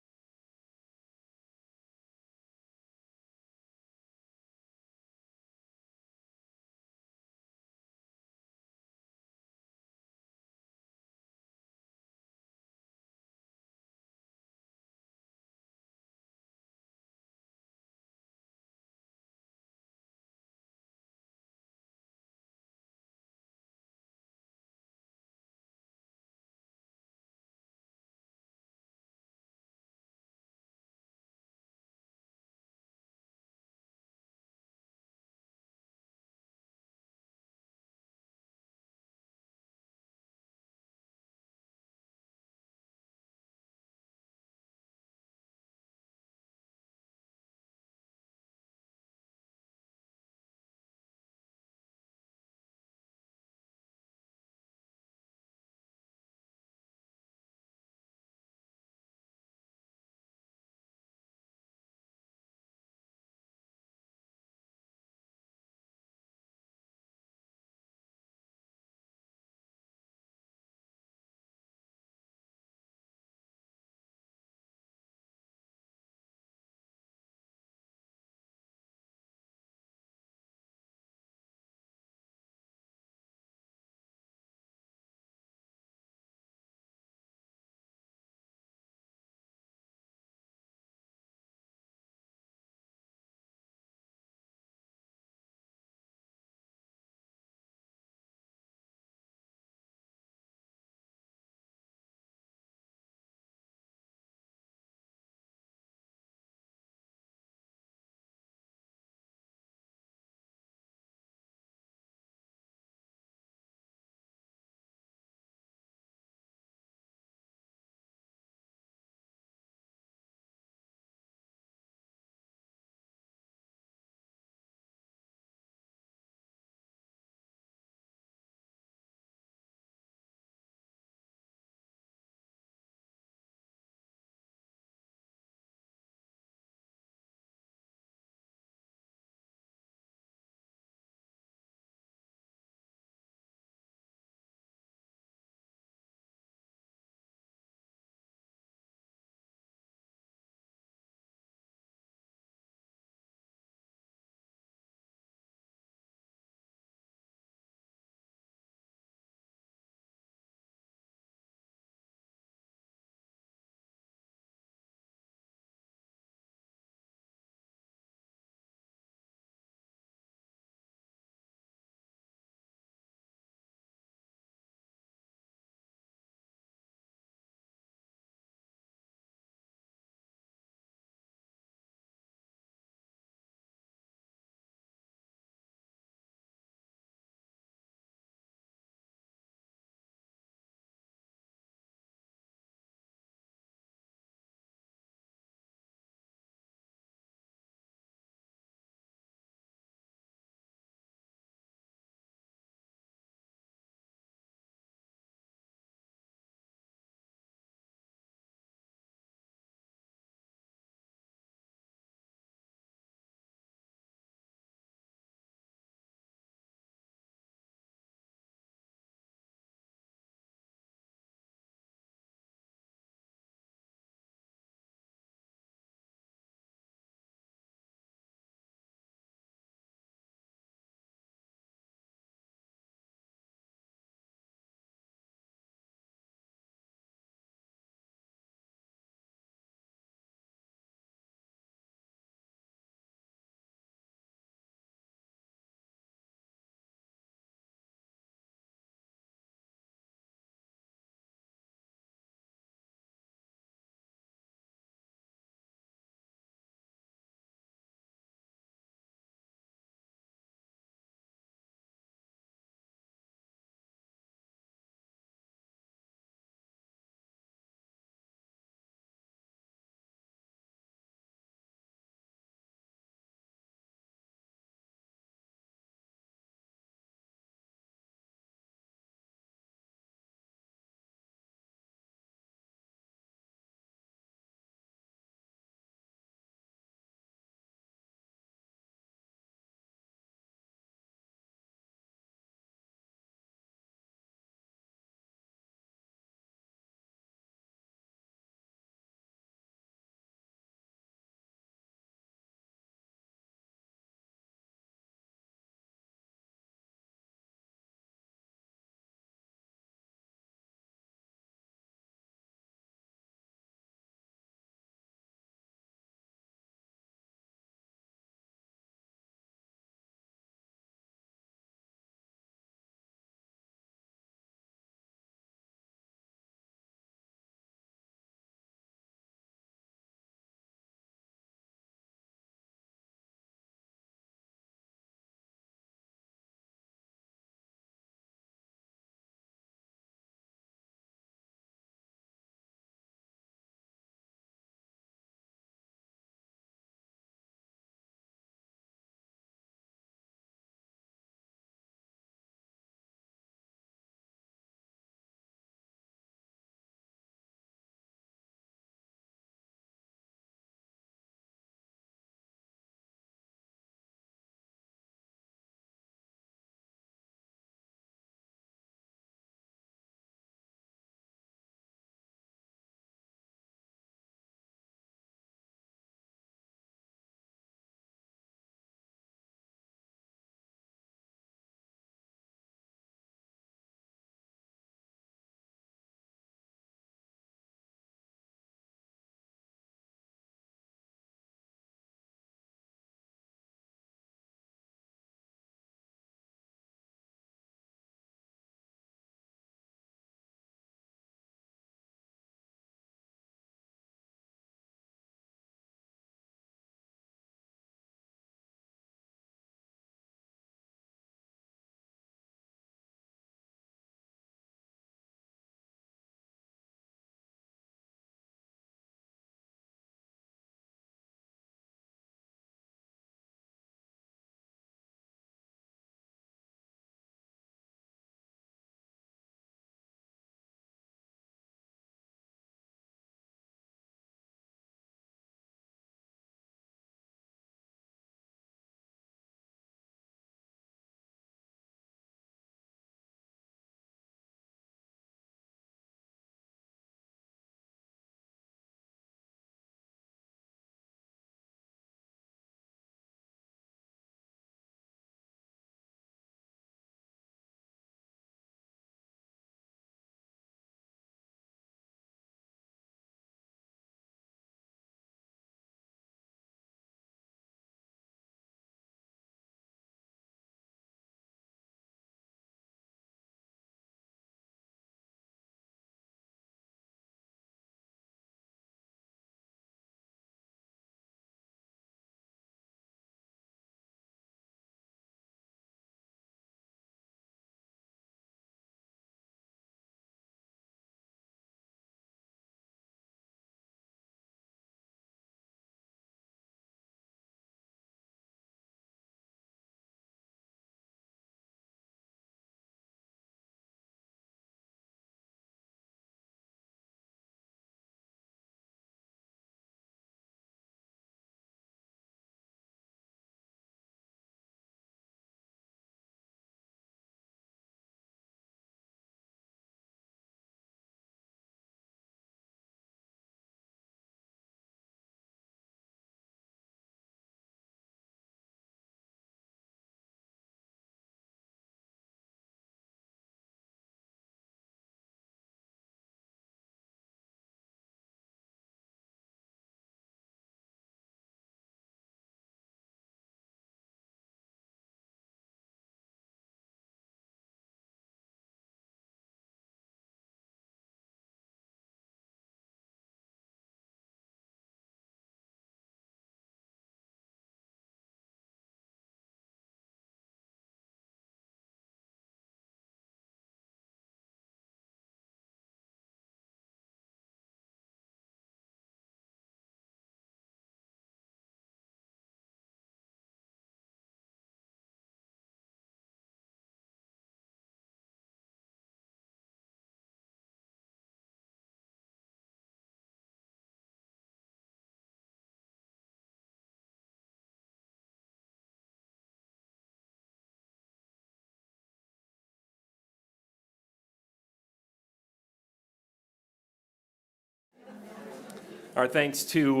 B: Our thanks to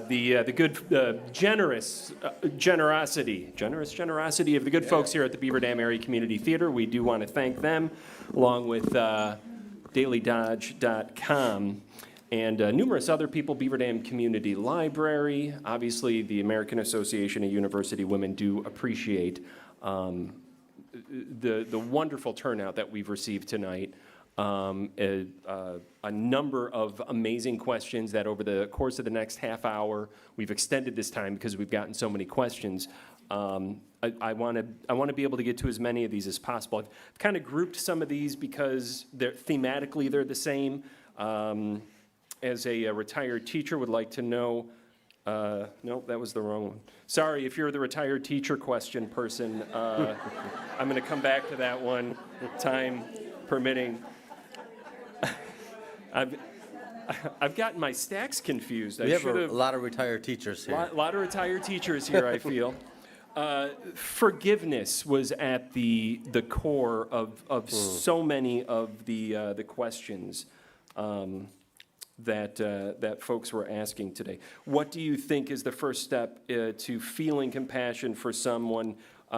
B: the good, generosity of the good folks here at the Beaver Dam Area Community Theater. We do want to thank them, along with dailydodge.com and numerous other people, Beaver Dam Community Library. Obviously, the American Association of University Women do appreciate the wonderful turnout that we've received tonight. A number of amazing questions that over the course of the next half hour, we've extended this time because we've gotten so many questions. I want to be able to get to as many of these as possible. I've kind of grouped some of these because thematically they're the same. As a retired teacher, would like to know. No, that was the wrong one. Sorry, if you're the retired teacher question person, I'm going to come back to that one, time permitting. I've gotten my stacks confused.
C: We have a lot of retired teachers here.
B: A lot of retired teachers here, I feel. Forgiveness was at the core of so many of the questions that folks were asking today. What do you think is the first step to feeling compassion for someone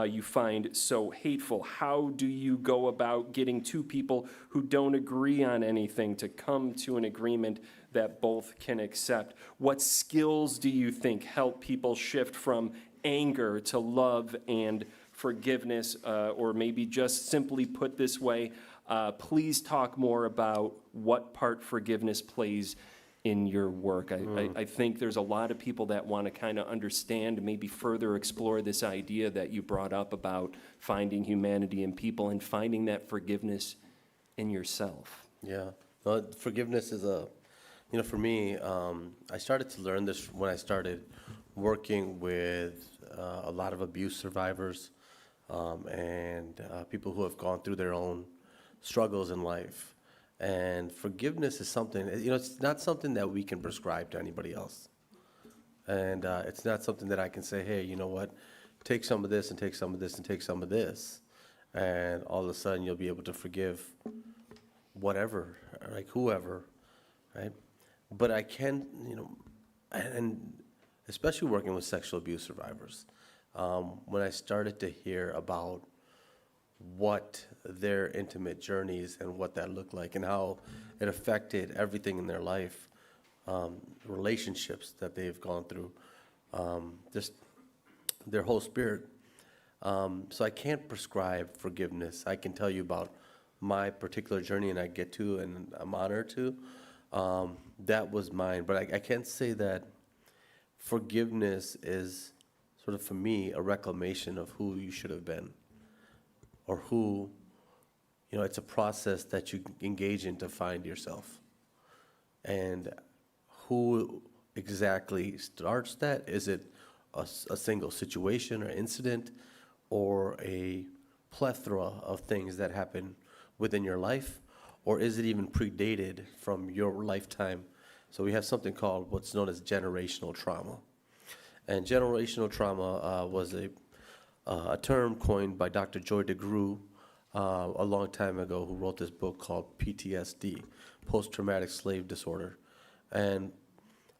B: you find so hateful? How do you go about getting two people who don't agree on anything to come to an agreement that both can accept? What skills do you think help people shift from anger to love and forgiveness? Or maybe just simply put this way, please talk more about what part forgiveness plays in your work. I think there's a lot of people that want to kind of understand, maybe further explore this idea that you brought up about finding humanity in people and finding that forgiveness in yourself.
C: Yeah, well, forgiveness is for me, I started to learn this when I started working with a lot of abuse survivors and people who have gone through their own struggles in life. And forgiveness is something, it's not something that we can prescribe to anybody else. And it's not something that I can say, hey, you know what, take some of this and take some of this and take some of this. And all of a sudden you'll be able to forgive whatever, like whoever, right? But I can, and especially working with sexual abuse survivors, when I started to hear about what their intimate journeys and what that looked like and how it affected everything in their life, relationships that they've gone through, just their whole spirit. So I can't prescribe forgiveness. I can tell you about my particular journey, and I get to, and I'm honored to. That was mine, but I can't say that forgiveness is sort of, for me, a reclamation of who you should have been. Or who, it's a process that you engage in to find yourself. And who exactly starts that? Is it a single situation or incident, or a plethora of things that happen within your life? Or is it even predated from your lifetime? So we have something called what's known as generational trauma. And generational trauma was a term coined by Dr. Joy DeGruy a long time ago, who wrote this book called PTSD, Post-Traumatic Slave Disorder. And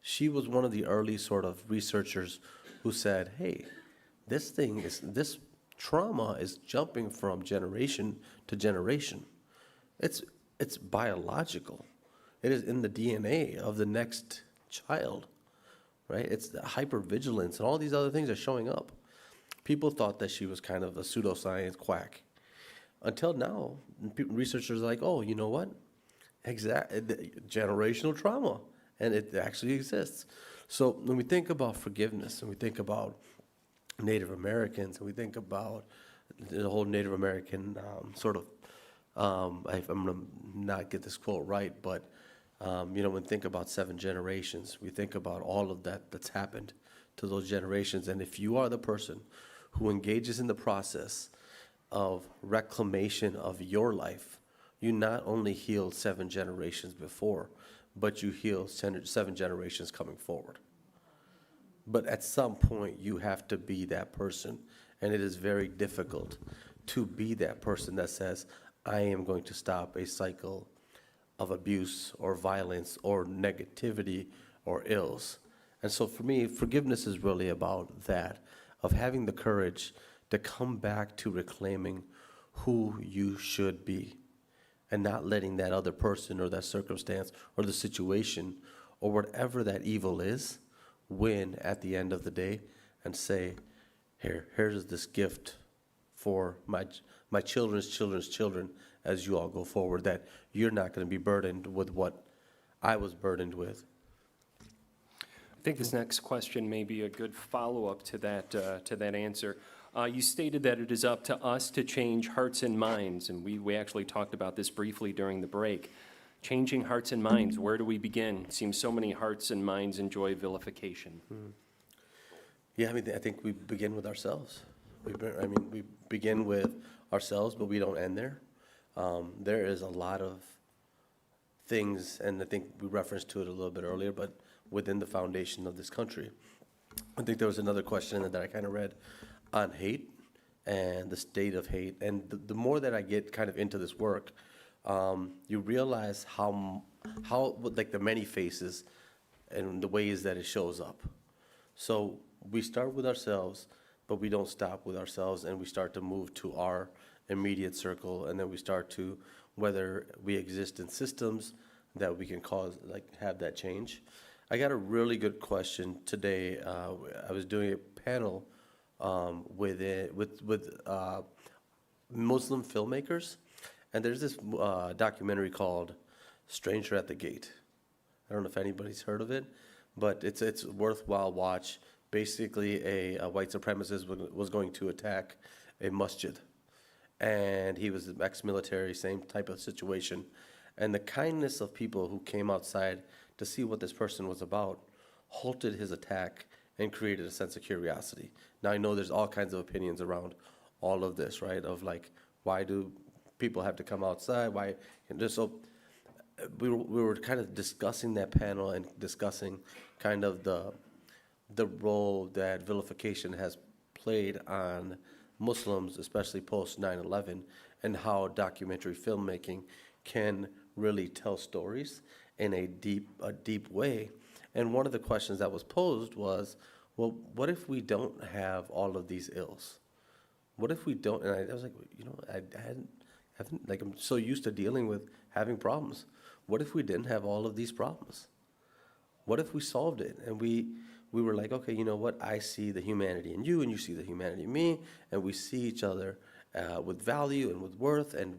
C: she was one of the early sort of researchers who said, hey, this trauma is jumping from generation to generation. It's biological. It is in the DNA of the next child, right? It's the hypervigilance and all these other things are showing up. People thought that she was kind of a pseudoscience quack. Until now, researchers are like, oh, you know what? Generational trauma. And it actually exists. So when we think about forgiveness, and we think about Native Americans, and we think about the whole Native American I'm going to not get this quote right, but when we think about 7 generations, we think about all of that's happened to those generations. And if you are the person who engages in the process of reclamation of your life, you not only healed 7 generations before, but you heal 7 generations coming forward. But at some point, you have to be that person, and it is very difficult to be that person that says, I am going to stop a cycle of abuse or violence or negativity or ills. And so for me, forgiveness is really about that, of having the courage to come back to reclaiming who you should be and not letting that other person or that circumstance or the situation or whatever that evil is win at the end of the day and say, here's this gift for my children's children's children as you all go forward, that you're not going to be burdened with what I was burdened with.
B: I think this next question may be a good follow-up to that answer. You stated that it is up to us to change hearts and minds, and we actually talked about this briefly during the break. Changing hearts and minds, where do we begin? It seems so many hearts and minds enjoy vilification.
C: Yeah, I think we begin with ourselves. We begin with ourselves, but we don't end there. There is a lot of things, and I think we referenced to it a little bit earlier, but within the foundation of this country. I think there was another question that I kind of read on hate and the state of hate. And the more that I get kind of into this work, you realize how like the many faces and the ways that it shows up. So we start with ourselves, but we don't stop with ourselves, and we start to move to our immediate circle, and then we start to, whether we exist in systems that we can cause, like have that change. I got a really good question today. I was doing a panel with Muslim filmmakers, and there's this documentary called Stranger at the Gate. I don't know if anybody's heard of it, but it's a worthwhile watch. Basically, a white supremacist was going to attack a masjid, and he was ex-military, same type of situation. And the kindness of people who came outside to see what this person was about halted his attack and created a sense of curiosity. Now, I know there's all kinds of opinions around all of this, right? Of like, why do people have to come outside? Why? And just so we were kind of discussing that panel and discussing kind of the role that vilification has played on Muslims, especially post 9/11, and how documentary filmmaking can really tell stories in a deep way. And one of the questions that was posed was, well, what if we don't have all of these ills? What if we don't? And I was like, I haven't, like, I'm so used to dealing with having problems. What if we didn't have all of these problems? What if we solved it? And we were like, okay, you know what? I see the humanity in you, and you see the humanity in me, and we see each other with value and with worth, and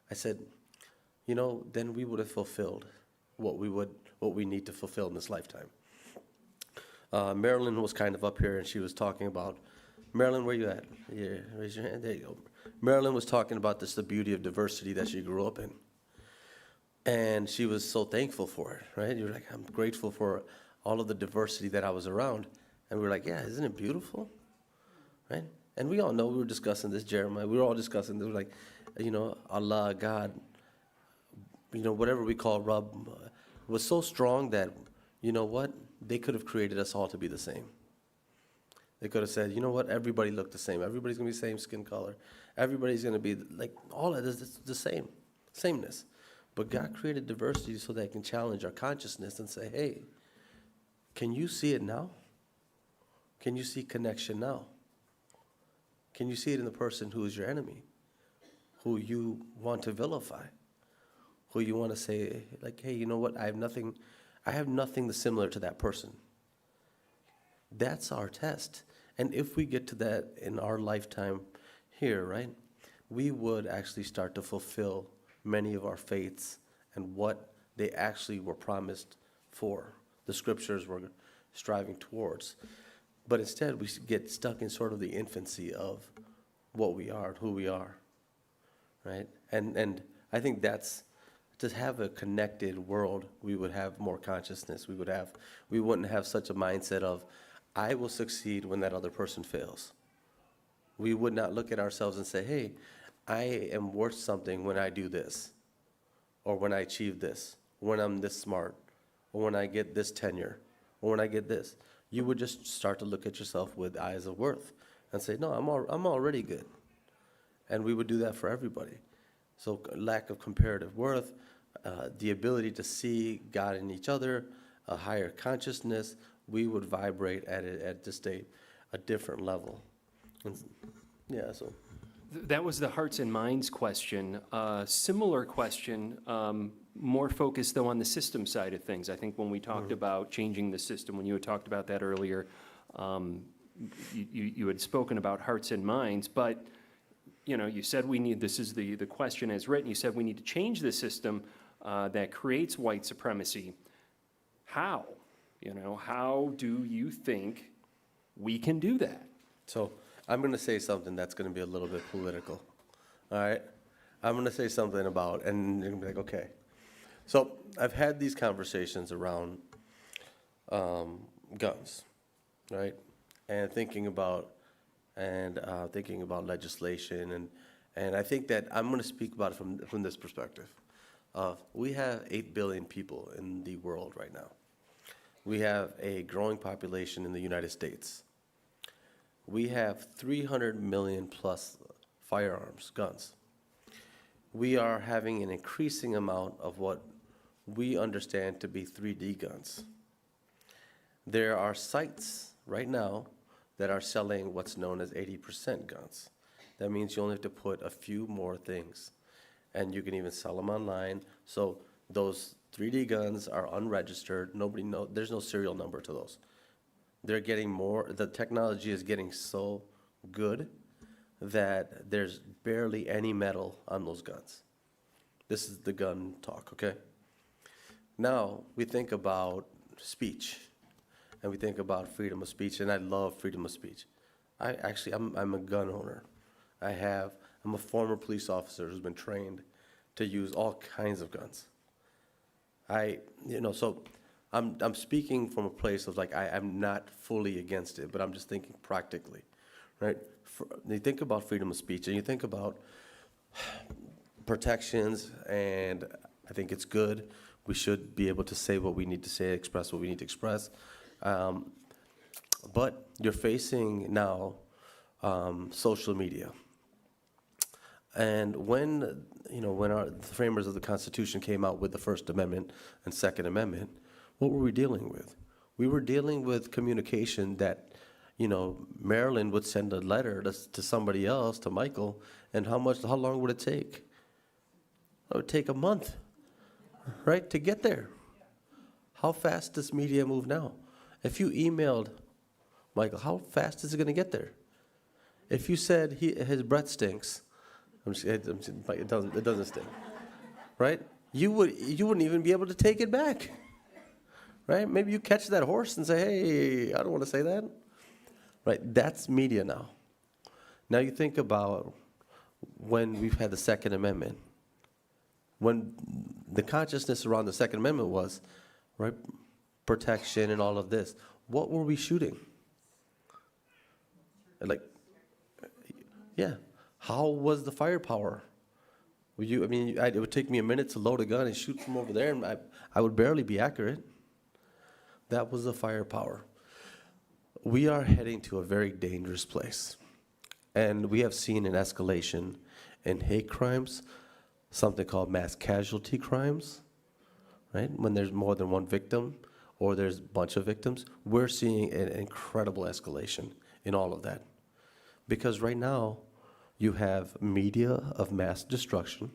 C: I said, then we would have fulfilled what we need to fulfill in this lifetime. Marilyn was kind of up here, and she was talking about, Marilyn, where you at? Yeah, raise your hand. There you go. Marilyn was talking about the beauty of diversity that she grew up in. And she was so thankful for it, right? You're like, I'm grateful for all of the diversity that I was around. And we were like, yeah, isn't it beautiful? Right? And we all know, we were discussing this, Jeremiah, we were all discussing this, like, Allah, God, whatever we call Rabb, was so strong that, they could have created us all to be the same. They could have said, everybody looked the same. Everybody's going to be the same skin color. Everybody's going to be like, all of this is the same, sameness. But God created diversity so that it can challenge our consciousness and say, hey, can you see it now? Can you see connection now? Can you see it in the person who is your enemy, who you want to vilify, who you want to say, like, hey, you know what? I have nothing similar to that person. That's our test. And if we get to that in our lifetime here, right, we would actually start to fulfill many of our faiths and what they actually were promised for. The scriptures were striving towards. But instead, we get stuck in sort of the infancy of what we are and who we are, right? And I think that's, to have a connected world, we would have more consciousness. We wouldn't have such a mindset of, I will succeed when that other person fails. We would not look at ourselves and say, hey, I am worth something when I do this, or when I achieve this, when I'm this smart, or when I get this tenure, or when I get this. You would just start to look at yourself with eyes of worth and say, no, I'm already good. And we would do that for everybody. So lack of comparative worth, the ability to see God in each other, a higher consciousness, we would vibrate at just a different level. And yeah, so.
B: That was the hearts and minds question. Similar question, more focused though on the system side of things. I think when we talked about changing the system, when you had talked about that earlier, you had spoken about hearts and minds, but you said this is the question as written, you said we need to change the system that creates white supremacy. How? How do you think we can do that?
C: So I'm going to say something that's going to be a little bit political, all right? I'm going to say something about, and you're going to be like, okay. So I've had these conversations around guns, right? And thinking about legislation, and I think that I'm going to speak about it from this perspective. We have 8 billion people in the world right now. We have a growing population in the United States. We have 300 million plus firearms, guns. We are having an increasing amount of what we understand to be 3D guns. There are sites right now that are selling what's known as 80% guns. That means you only have to put a few more things, and you can even sell them online. So those 3D guns are unregistered. Nobody knows. There's no serial number to those. They're getting more, the technology is getting so good that there's barely any metal on those guns. This is the gun talk, okay? Now, we think about speech, and we think about freedom of speech, and I love freedom of speech. I'm a gun owner. I'm a former police officer who's been trained to use all kinds of guns. So I'm speaking from a place of I'm not fully against it, but I'm just thinking practically, right? You think about freedom of speech and you think about protections, and I think it's good. We should be able to say what we need to say, express what we need to express. But you're facing now social media. And when the framers of the Constitution came out with the First Amendment and Second Amendment, what were we dealing with? We were dealing with communication that, Marilyn would send a letter to somebody else, to Michael, and how long would it take? It would take a month, right, to get there. How fast does media move now? If you emailed Michael, how fast is it going to get there? If you said his breath stinks, it doesn't stink, right? You wouldn't even be able to take it back. Right? Maybe you catch that horse and say, hey, I don't want to say that. Right? That's media now. Now you think about when we've had the Second Amendment. When the consciousness around the Second Amendment was, right, protection and all of this. What were we shooting? How was the firepower? It would take me a minute to load a gun and shoot from over there, and I would barely be accurate. That was the firepower. We are heading to a very dangerous place. And we have seen an escalation in hate crimes, something called mass casualty crimes, right? When there's more than one victim or there's a bunch of victims, we're seeing an incredible escalation in all of that. Because right now, you have media of mass destruction,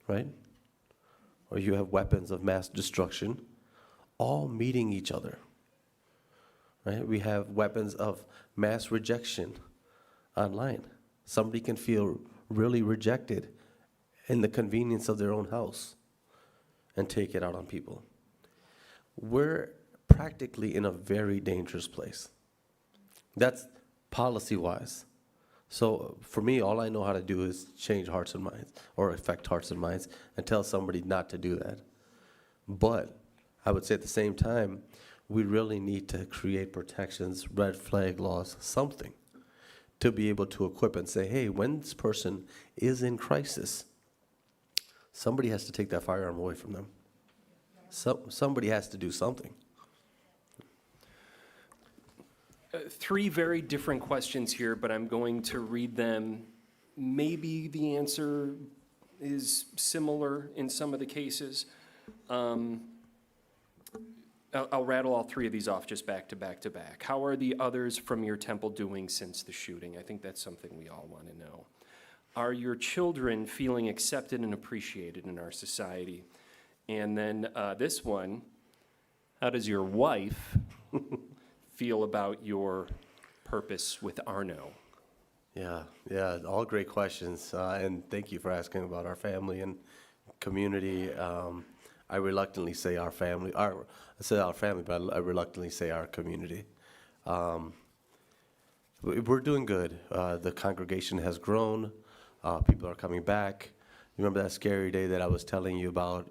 C: right? Or you have weapons of mass destruction, all meeting each other, right? We have weapons of mass rejection online. Somebody can feel really rejected in the convenience of their own house and take it out on people. We're practically in a very dangerous place. That's policy-wise. So for me, all I know how to do is change hearts and minds, or affect hearts and minds, and tell somebody not to do that. But I would say at the same time, we really need to create protections, red flag laws, something, to be able to equip and say, hey, when this person is in crisis, somebody has to take that firearm away from them. Somebody has to do something.
B: Three very different questions here, but I'm going to read them. Maybe the answer is similar in some of the cases. I'll rattle all three of these off just back to back to back. How are the others from your temple doing since the shooting? I think that's something we all want to know. Are your children feeling accepted and appreciated in our society? And then this one, how does your wife feel about your purpose with Arno?
C: Yeah, all great questions. And thank you for asking about our family and community. I reluctantly say our family, I say our family, but I reluctantly say our community. We're doing good. The congregation has grown. People are coming back. You remember that scary day that I was telling you about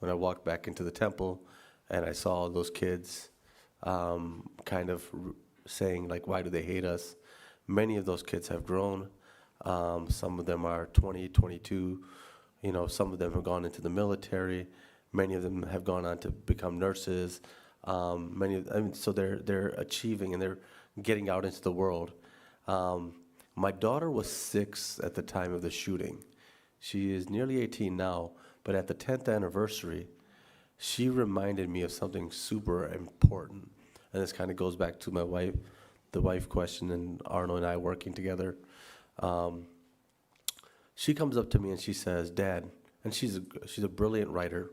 C: when I walked back into the temple and I saw those kids kind of saying, like, why do they hate us? Many of those kids have grown. Some of them are 20, 22. You know, some of them have gone into the military. Many of them have gone on to become nurses. So they're achieving and they're getting out into the world. My daughter was 6 at the time of the shooting. She is nearly 18 now, but at the 10th anniversary, she reminded me of something super important. And this kind of goes back to the wife question, and Arno and I working together. She comes up to me and she says, "Dad," and she's a brilliant writer.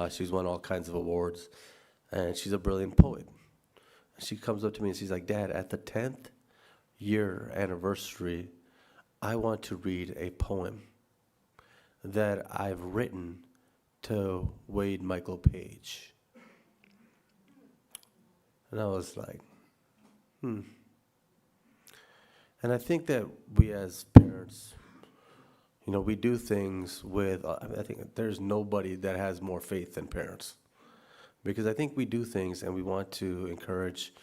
C: She's won all kinds of awards, and she's a brilliant poet. She comes up to me and she's like, "Dad, at the 10th year anniversary, I want to read a poem that I've written to Wade Michael Page." And I was like, And I think that we as parents, we do things with, I think there's nobody that has more faith than parents. Because I think we do things and we want to encourage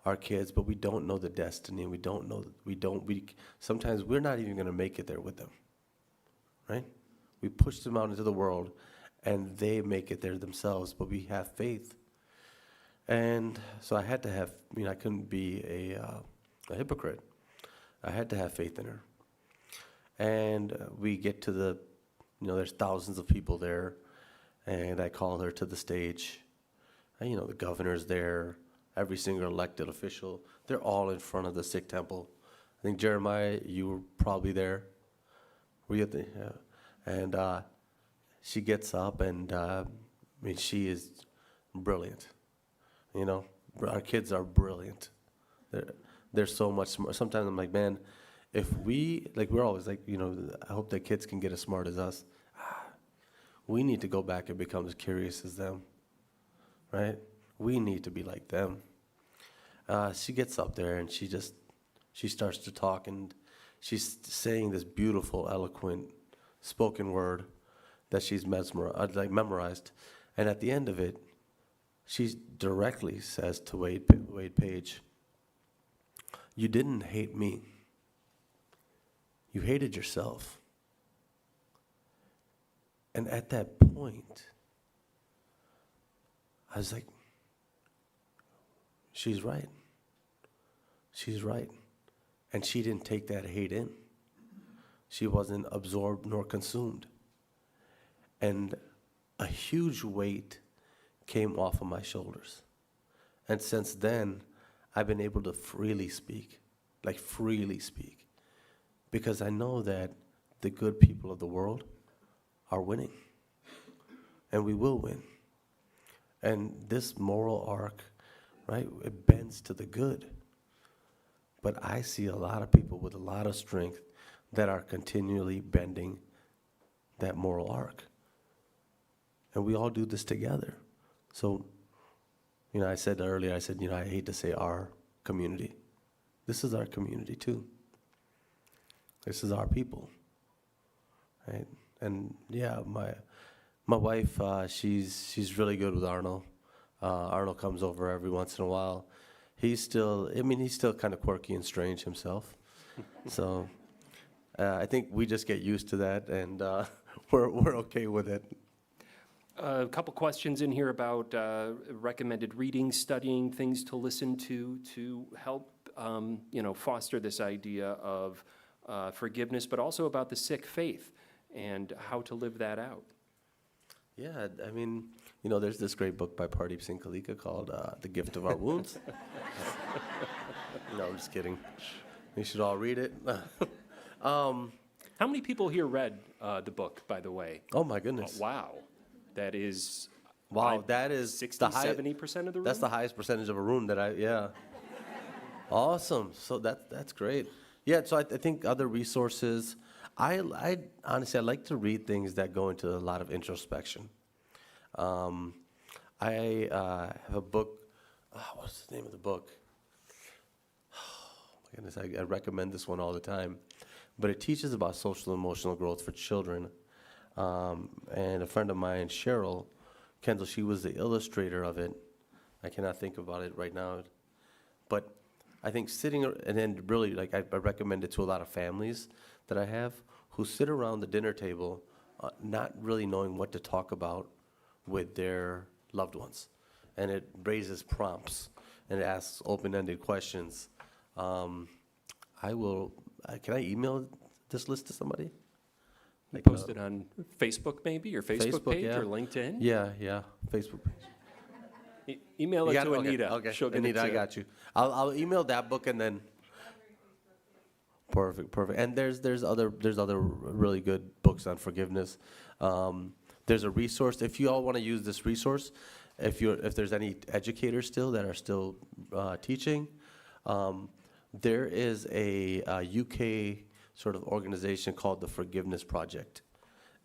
C: our kids, but we don't know the destiny, and sometimes we're not even going to make it there with them, right? We push them out into the world and they make it there themselves, but we have faith. And so I had to have, I couldn't be a hypocrite. I had to have faith in her. And we get to there's thousands of people there, and I call her to the stage. And, the governor's there, every single elected official, they're all in front of the Sikh temple. I think, Jeremiah, you were probably there. Were you at the, yeah. And she gets up, and she is brilliant. Our kids are brilliant. They're so much smart. Sometimes I'm like, man, if we're always like, I hope that kids can get as smart as us. We need to go back and become as curious as them, right? We need to be like them. She gets up there and she starts to talk, and she's saying this beautiful, eloquent, spoken word that she's memorized. And at the end of it, she directly says to Wade Page, "You didn't hate me. You hated yourself." And at that point, I was like, she's right. She's right. And she didn't take that hate in. She wasn't absorbed nor consumed. And a huge weight came off of my shoulders. And since then, I've been able to freely speak, because I know that the good people of the world are winning, and we will win. And this moral arc, right, it bends to the good. But I see a lot of people with a lot of strength that are continually bending that moral arc. And we all do this together. So, I said earlier, I hate to say our community. This is our community too. This is our people, right? And yeah, my wife, she's really good with Arno. Arno comes over every once in a while. He's still kind of quirky and strange himself. So I think we just get used to that, and we're okay with it.
B: A couple questions in here about recommended reading, studying, things to listen to help, foster this idea of forgiveness, but also about the Sikh faith and how to live that out.
C: Yeah, I mean, there's this great book by Pardeep Singh Kaleka called The Gift of Our Wounds. No, I'm just kidding. You should all read it.
B: How many people here read the book, by the way?
C: Oh, my goodness.
B: Wow. That is
C: Wow, that is
B: 60,
C: the high,
B: 70% of the room?
C: That's the highest percentage of a room yeah. Awesome. So that's great. Yeah, so I think other resources, I honestly, I like to read things that go into a lot of introspection. I have a book, what's the name of the book? Oh, my goodness, I recommend this one all the time. But it teaches about social and emotional growth for children. And a friend of mine, Cheryl Kendall, she was the illustrator of it. I cannot think about it right now. But I think and then really, like, I recommend it to a lot of families that I have who sit around the dinner table not really knowing what to talk about with their loved ones. And it raises prompts and it asks open-ended questions. Can I email this list to somebody? Like,
B: Post it on Facebook maybe, or Facebook page,
C: yeah.
B: or LinkedIn?
C: Yeah, Facebook page.
B: Email
C: You
B: it
C: got
B: to
C: Okay,
B: Anita.
C: Okay,
B: She'll get
C: Anita,
B: it
C: I
B: to
C: got you. I'll email that book and then. Perfect. And there's other really good books on forgiveness. There's a resource if you all want to use this resource. If there's any educators still that are still teaching, there is a UK sort of organization called the Forgiveness Project,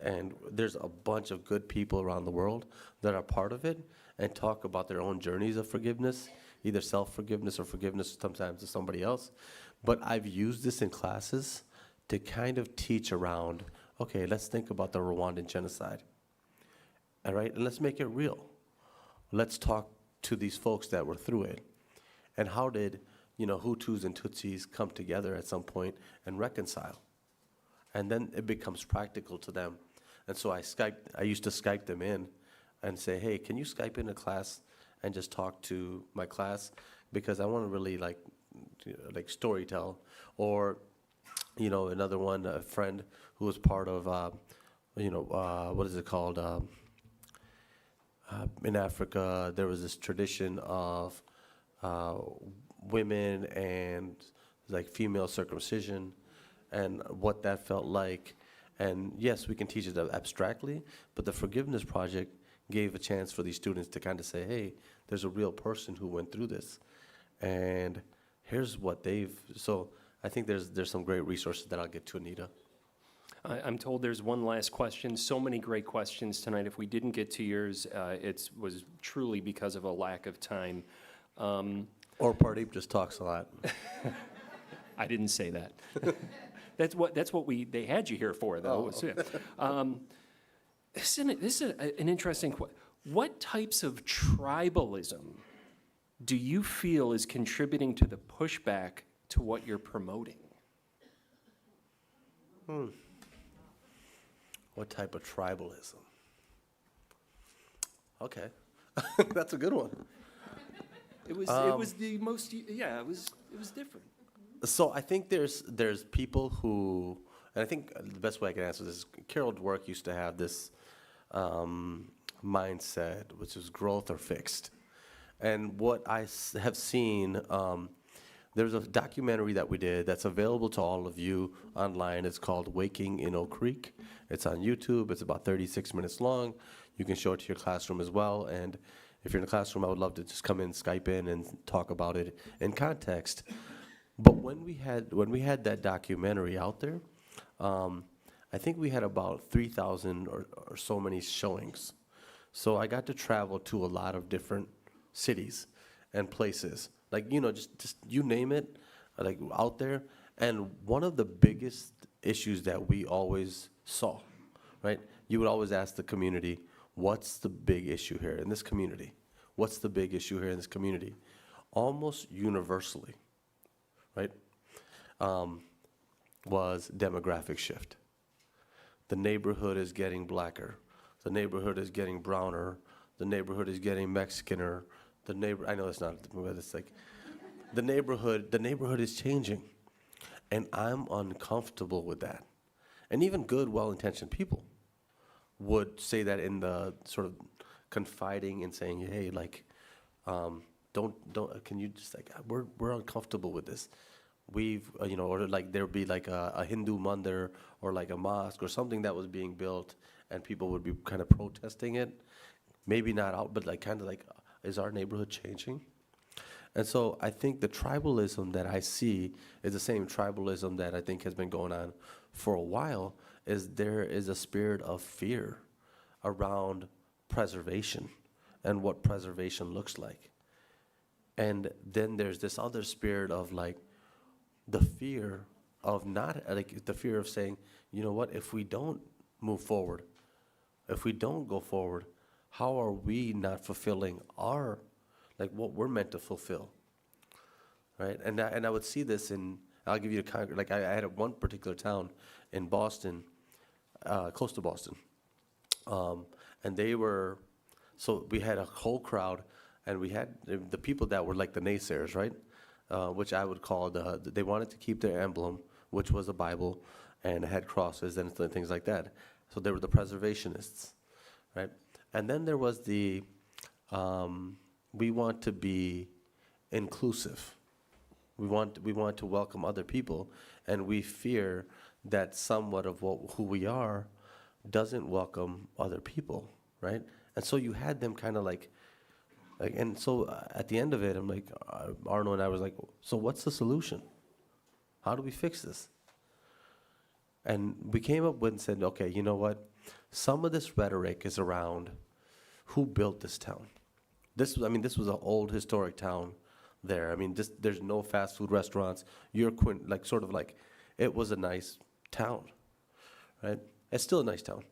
C: and there's a bunch of good people around the world that are part of it and talk about their own journeys of forgiveness, either self-forgiveness or forgiveness sometimes to somebody else. But I've used this in classes to kind of teach around, okay, let's think about the Rwandan genocide. All right, and let's make it real. Let's talk to these folks that were through it. And how did, Hutus and Tutsis come together at some point and reconcile? And then it becomes practical to them. And so I used to Skype them in and say, hey, can you Skype in a class and just talk to my class? Because I want to really like story tell. Or, another one, a friend who was part of, what is it called? In Africa, there was this tradition of women and like female circumcision and what that felt like. And yes, we can teach it abstractly, but the Forgiveness Project gave a chance for these students to kind of say, hey, there's a real person who went through this. And here's what so I think there's some great resources that I'll get to Anita.
B: I'm told there's one last question. So many great questions tonight. If we didn't get to yours, it was truly because of a lack of time.
C: Or Pardeep just talks a lot.
B: I didn't say that. That's what they had you here for, though.
C: Oh.
B: This is an interesting question. What types of tribalism do you feel is contributing to the pushback to what you're promoting?
C: What type of tribalism? Okay, that's a good one.
B: It was the most, it was different.
C: So I think there's people who, and I think the best way I can answer this is Carol Dweck used to have this mindset, which is growth or fixed. And what I have seen, there's a documentary that we did that's available to all of you online. It's called Waking in Oak Creek. It's on YouTube. It's about 36 minutes long. You can show it to your classroom as well. And if you're in the classroom, I would love to just come in, Skype in, and talk about it in context. But when we had that documentary out there, I think we had about 3,000 or so many showings. So I got to travel to a lot of different cities and places, like, just you name it, like out there. And one of the biggest issues that we always saw, right? You would always ask the community, what's the big issue here in this community? What's the big issue here in this community? Almost universally, right, was demographic shift. The neighborhood is getting blacker. The neighborhood is getting browner. The neighborhood is getting Mexicaner. I know it's not, but it's like, the neighborhood is changing. And I'm uncomfortable with that. And even good, well-intentioned people, would say that in the sort of confiding and saying, hey, like, don't, can you just like, we're uncomfortable with this. We've, or like there'd be like a Hindu mandir or like a mosque or something that was being built and people would be kind of protesting it. Maybe not out, but like kind of like, is our neighborhood changing? And so I think the tribalism that I see is the same tribalism that I think has been going on for a while, is there is a spirit of fear around preservation and what preservation looks like. And then there's this other spirit of like the fear of not, like the fear of saying, you know what, if we don't move forward, if we don't go forward, how are we not fulfilling our, like what we're meant to fulfill, right? And I would see this in, I'll give you a concrete, like I had one particular town in Boston, close to Boston, and they were, so we had a whole crowd, and we had the people that were like the naysayers, right? Which I would call they wanted to keep their emblem, which was a Bible, and had crosses and things like that. So they were the preservationists, right? And then there was the, we want to be inclusive. We want to welcome other people, and we fear that somewhat of who we are doesn't welcome other people, right? And so you had them kind of like, and so at the end of it, I'm like, Arno and I was like, so what's the solution? How do we fix this? And we came up with and said, okay, you know what? Some of this rhetoric is around who built this town. This was an old historic town there. I mean, there's no fast food restaurants. Like sort of like, it was a nice town, right? It's still a nice town.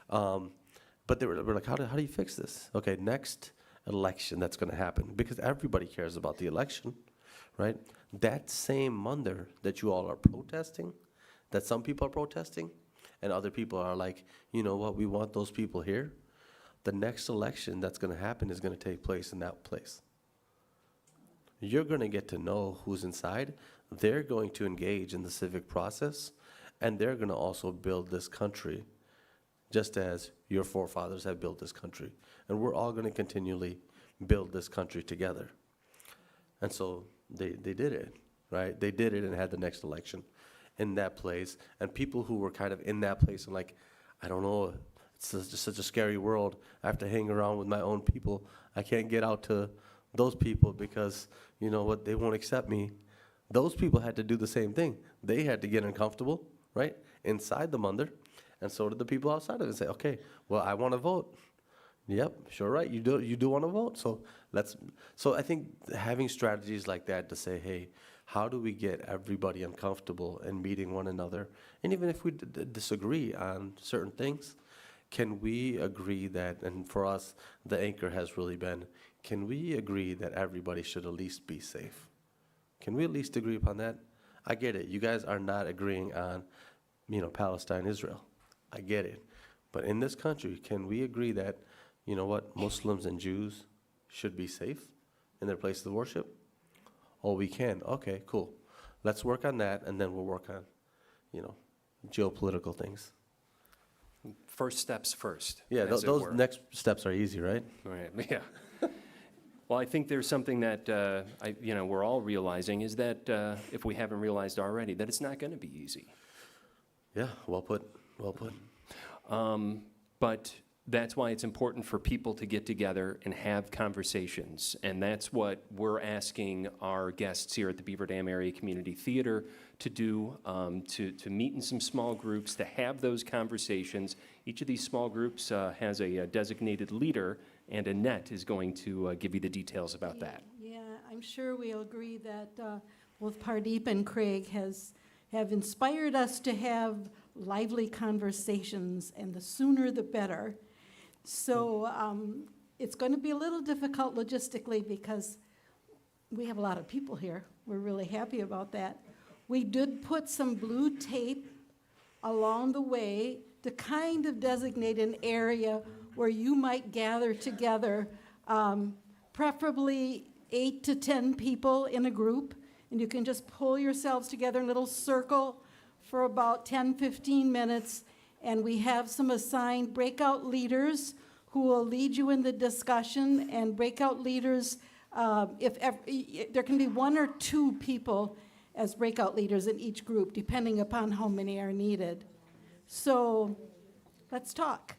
C: But we're like, how do you fix this? Okay, next election that's going to happen, because everybody cares about the election, right? That same mandir that you all are protesting, that some people are protesting, and other people are like, you know what, we want those people here. The next election that's going to happen is going to take place in that place. You're going to get to know who's inside. They're going to engage in the civic process, and they're going to also build this country just as your forefathers have built this country. And we're all going to continually build this country together. And so they did it, right? They did it and had the next election in that place. And people who were kind of in that place and like, I don't know, it's just such a scary world. I have to hang around with my own people. I can't get out to those people because, you know what, they won't accept me. Those people had to do the same thing. They had to get uncomfortable, right, inside the mandir. And so did the people outside of it, say, okay, well, I want to vote. Yep, sure, right. You do want to vote. So I think having strategies like that to say, hey, how do we get everybody uncomfortable and meeting one another? And even if we disagree on certain things, can we agree that, and for us, the anchor has really been, can we agree that everybody should at least be safe? Can we at least agree upon that? I get it. You guys are not agreeing on, Palestine, Israel. I get it. But in this country, can we agree that, you know what, Muslims and Jews should be safe in their places of worship? Oh, we can. Okay, cool. Let's work on that, and then we'll work on, geopolitical things.
B: First steps first.
C: Yeah,
B: as it
C: those
B: were.
C: next steps are easy, right?
B: Right, yeah. Well, I think there's something that, we're all realizing is that, if we haven't realized already, that it's not going to be easy.
C: Yeah, well put, well put.
B: But that's why it's important for people to get together and have conversations. And that's what we're asking our guests here at the Beaver Dam Area Community Theater to do, to meet in some small groups, to have those conversations. Each of these small groups has a designated leader, and Annette is going to give you the details about that.
D: Yeah, I'm sure we'll agree that both Pardeep and Craig have inspired us to have lively conversations, and the sooner the better. So it's going to be a little difficult logistically because we have a lot of people here. We're really happy about that. We did put some blue tape along the way to kind of designate an area where you might gather together, preferably 8 to 10 people in a group, and you can just pull yourselves together in a little circle for about 10, 15 minutes, And we have some assigned breakout leaders who will lead you in the discussion, and breakout leaders, there can be 1 or 2 people as breakout leaders in each group, depending upon how many are needed. So let's talk.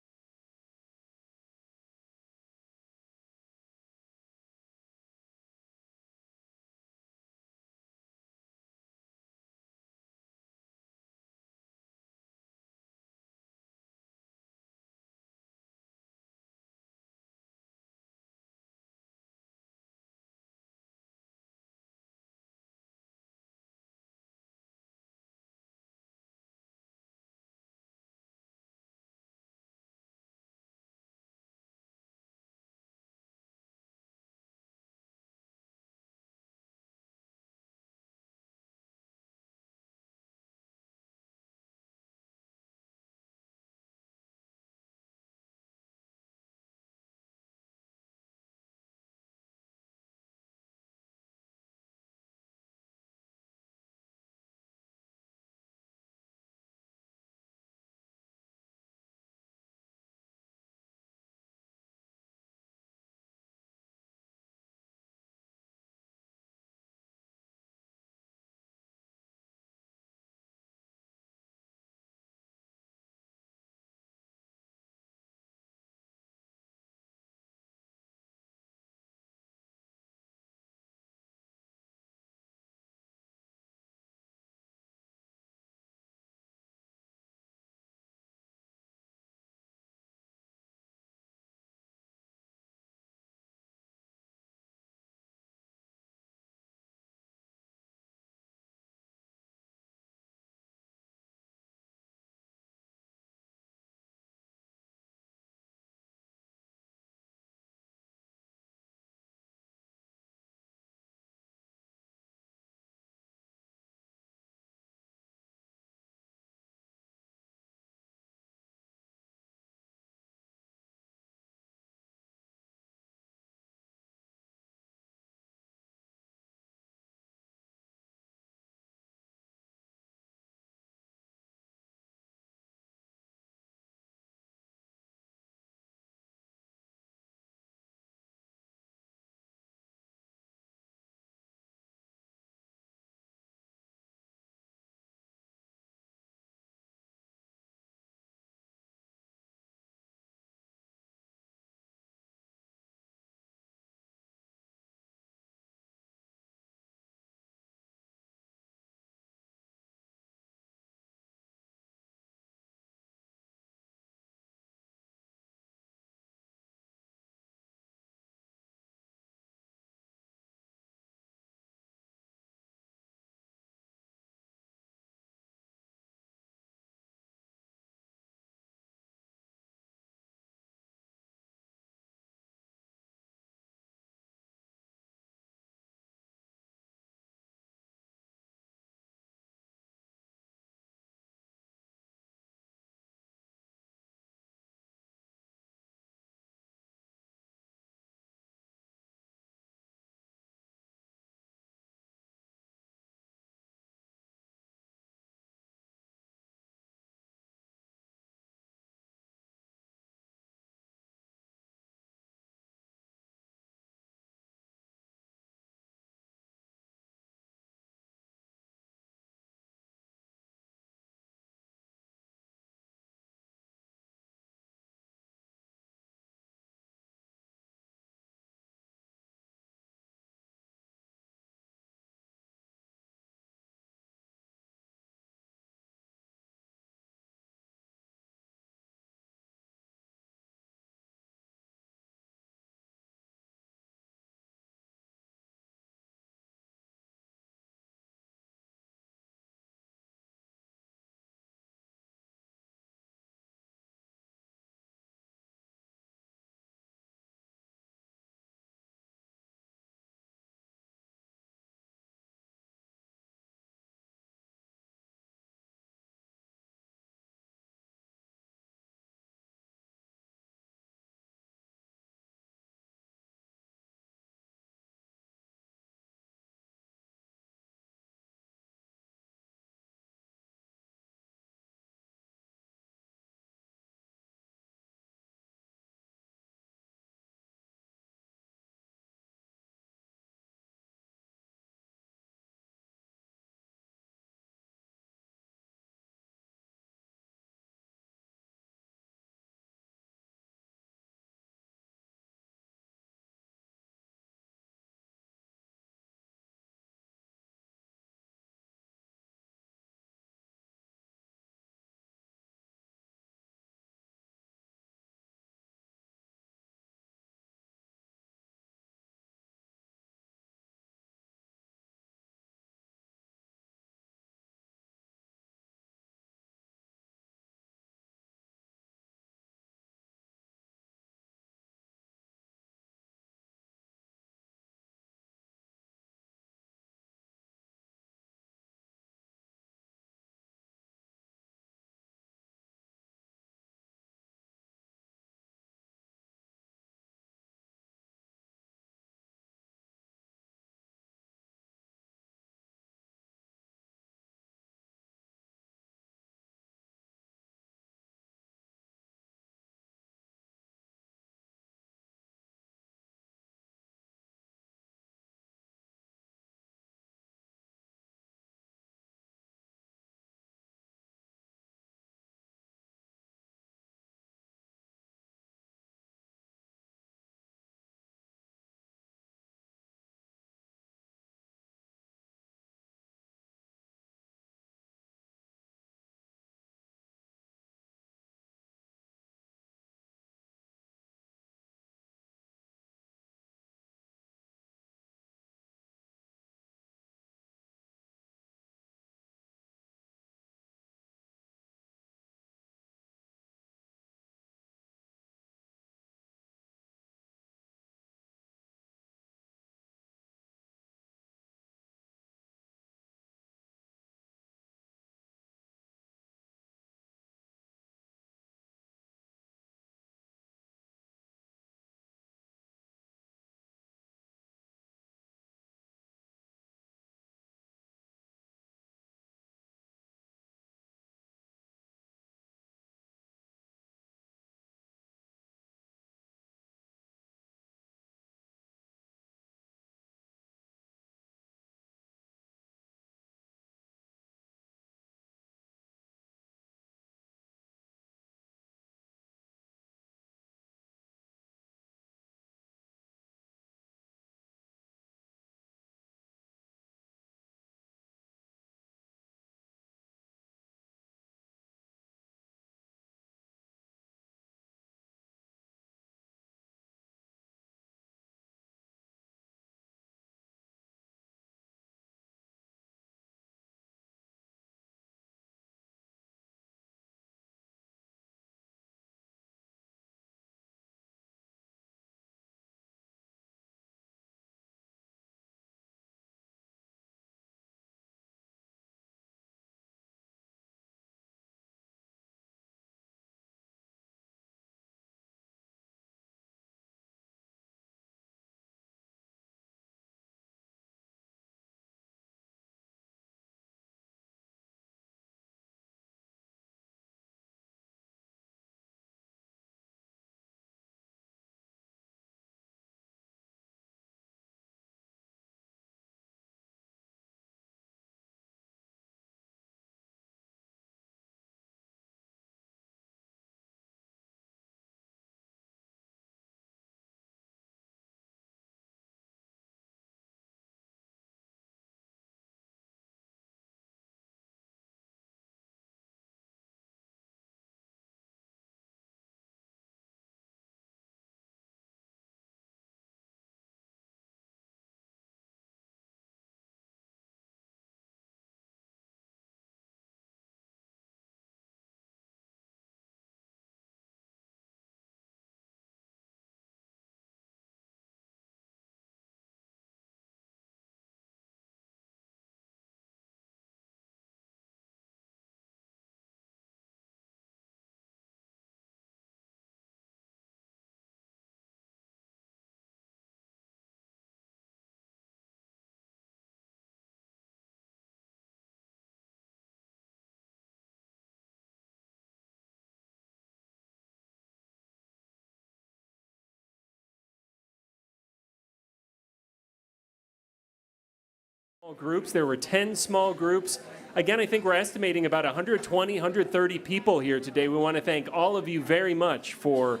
B: Groups. There were 10 small groups. Again, I think we're estimating about 120, 130 people here today. We want to thank all of you very much for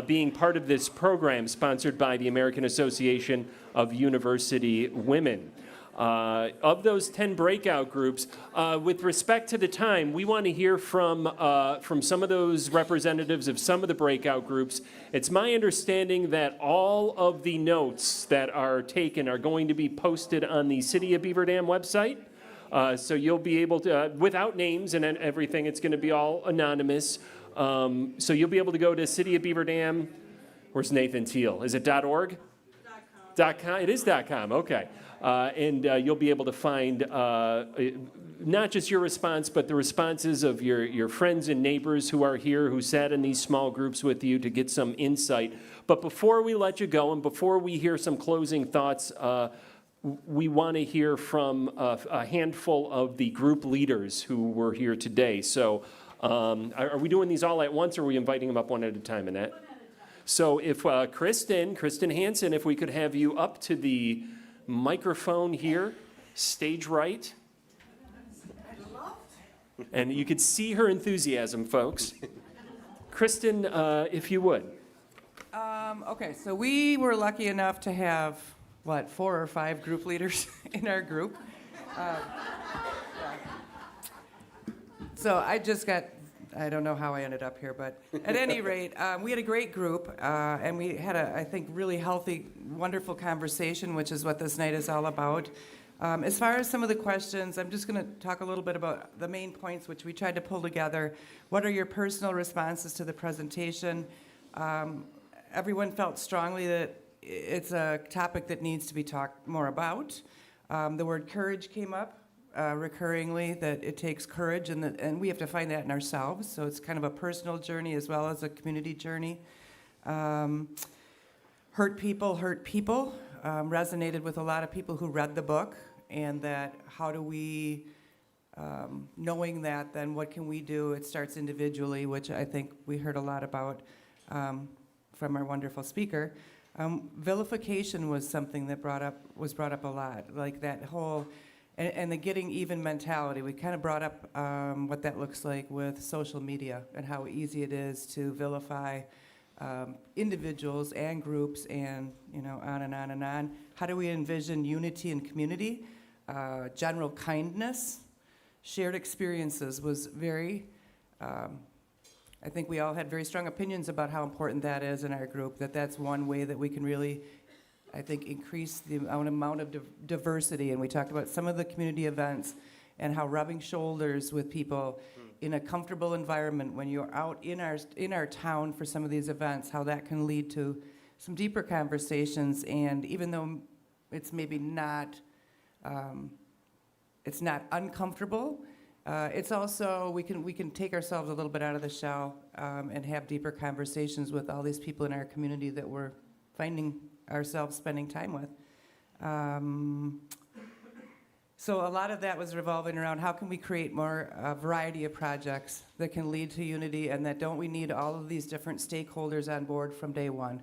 B: being part of this program sponsored by the American Association of University Women. Of those 10 breakout groups, with respect to the time, we want to hear from some of those representatives of some of the breakout groups. It's my understanding that all of the notes that are taken are going to be posted on the City of Beaver Dam website. So you'll be able to, without names and everything, it's going to be all anonymous. So you'll be able to go to City of Beaver Dam. Where's Nathan Teal? Is it .org? .com. It is .com. Okay. And you'll be able to find not just your response, but the responses of your friends and neighbors who are here, who sat in these small groups with you to get some insight. But before we let you go and before we hear some closing thoughts, we want to hear from a handful of the group leaders who were here today. So are we doing these all at once, or are we inviting them up one at a time, Annette? One at a time. So if Kristen Hansen, if we could have you up to the microphone here, stage right. And you could see her enthusiasm, folks. Kristen, if you would.
E: Okay, so we were lucky enough to have, 4 or 5 group leaders in our group. So I don't know how I ended up here, but at any rate, we had a great group, and we had I think, really healthy, wonderful conversation, which is what this night is all about. As far as some of the questions, I'm just going to talk a little bit about the main points which we tried to pull together. What are your personal responses to the presentation? Everyone felt strongly that it's a topic that needs to be talked more about. The word courage came up recurringly, that it takes courage, and we have to find that in ourselves. So it's kind of a personal journey as well as a community journey. Hurt people resonated with a lot of people who read the book, and that how do we, knowing that, then what can we do? It starts individually, which I think we heard a lot about from our wonderful speaker. Vilification was something that was brought up a lot, like that whole, and the getting even mentality. We kind of brought up what that looks like with social media and how easy it is to vilify individuals and groups, and on and on and on. How do we envision unity and community? General kindness, shared experiences was very, I think we all had very strong opinions about how important that is in our group, that's one way that we can really, I think, increase the amount of diversity. And we talked about some of the community events and how rubbing shoulders with people in a comfortable environment when you're out in our town for some of these events, how that can lead to some deeper conversations. And even though it's maybe not, it's not uncomfortable, it's also, we can take ourselves a little bit out of the shell and have deeper conversations with all these people in our community that we're finding ourselves spending time with. So a lot of that was revolving around how can we create more variety of projects that can lead to unity, and that don't we need all of these different stakeholders on board from day one.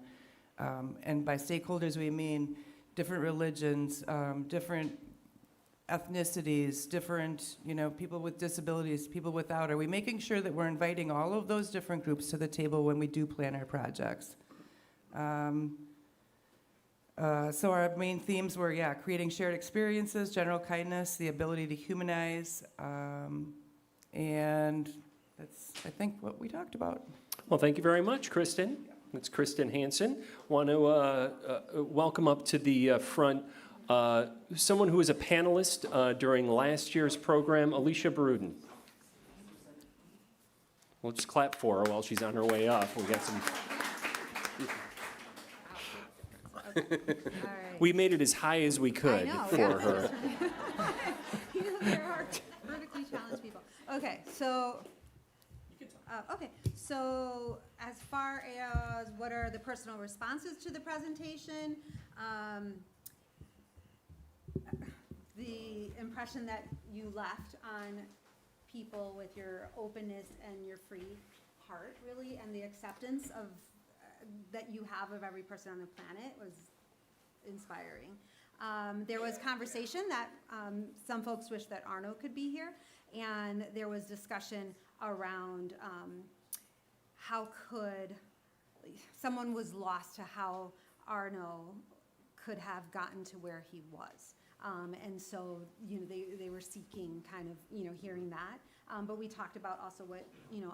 E: And by stakeholders we mean different religions, different ethnicities, different people with disabilities, people without. Are we making sure that we're inviting all of those different groups to the table when we do plan our projects? So our main themes were, creating shared experiences, general kindness, the ability to humanize, and that's, I think, what we talked about.
B: Well, thank you very much, Kristen. That's Kristen Hansen. Want to welcome up to the front someone who was a panelist during last year's program, Alicia Baruden. We'll just clap for her while she's on her way up. We got some.
F: All right.
B: We made it as high as we could for her.
F: There are vertically challenged people. Okay, so as far as what are the personal responses to the presentation, the impression that you left on people with your openness and your free heart, really, and the acceptance of that you have of every person on the planet was inspiring. There was conversation that some folks wish that Arno could be here, and there was discussion around how could, someone was lost to how Arno could have gotten to where he was. And so, they were seeking kind of, hearing that. But we talked about also what,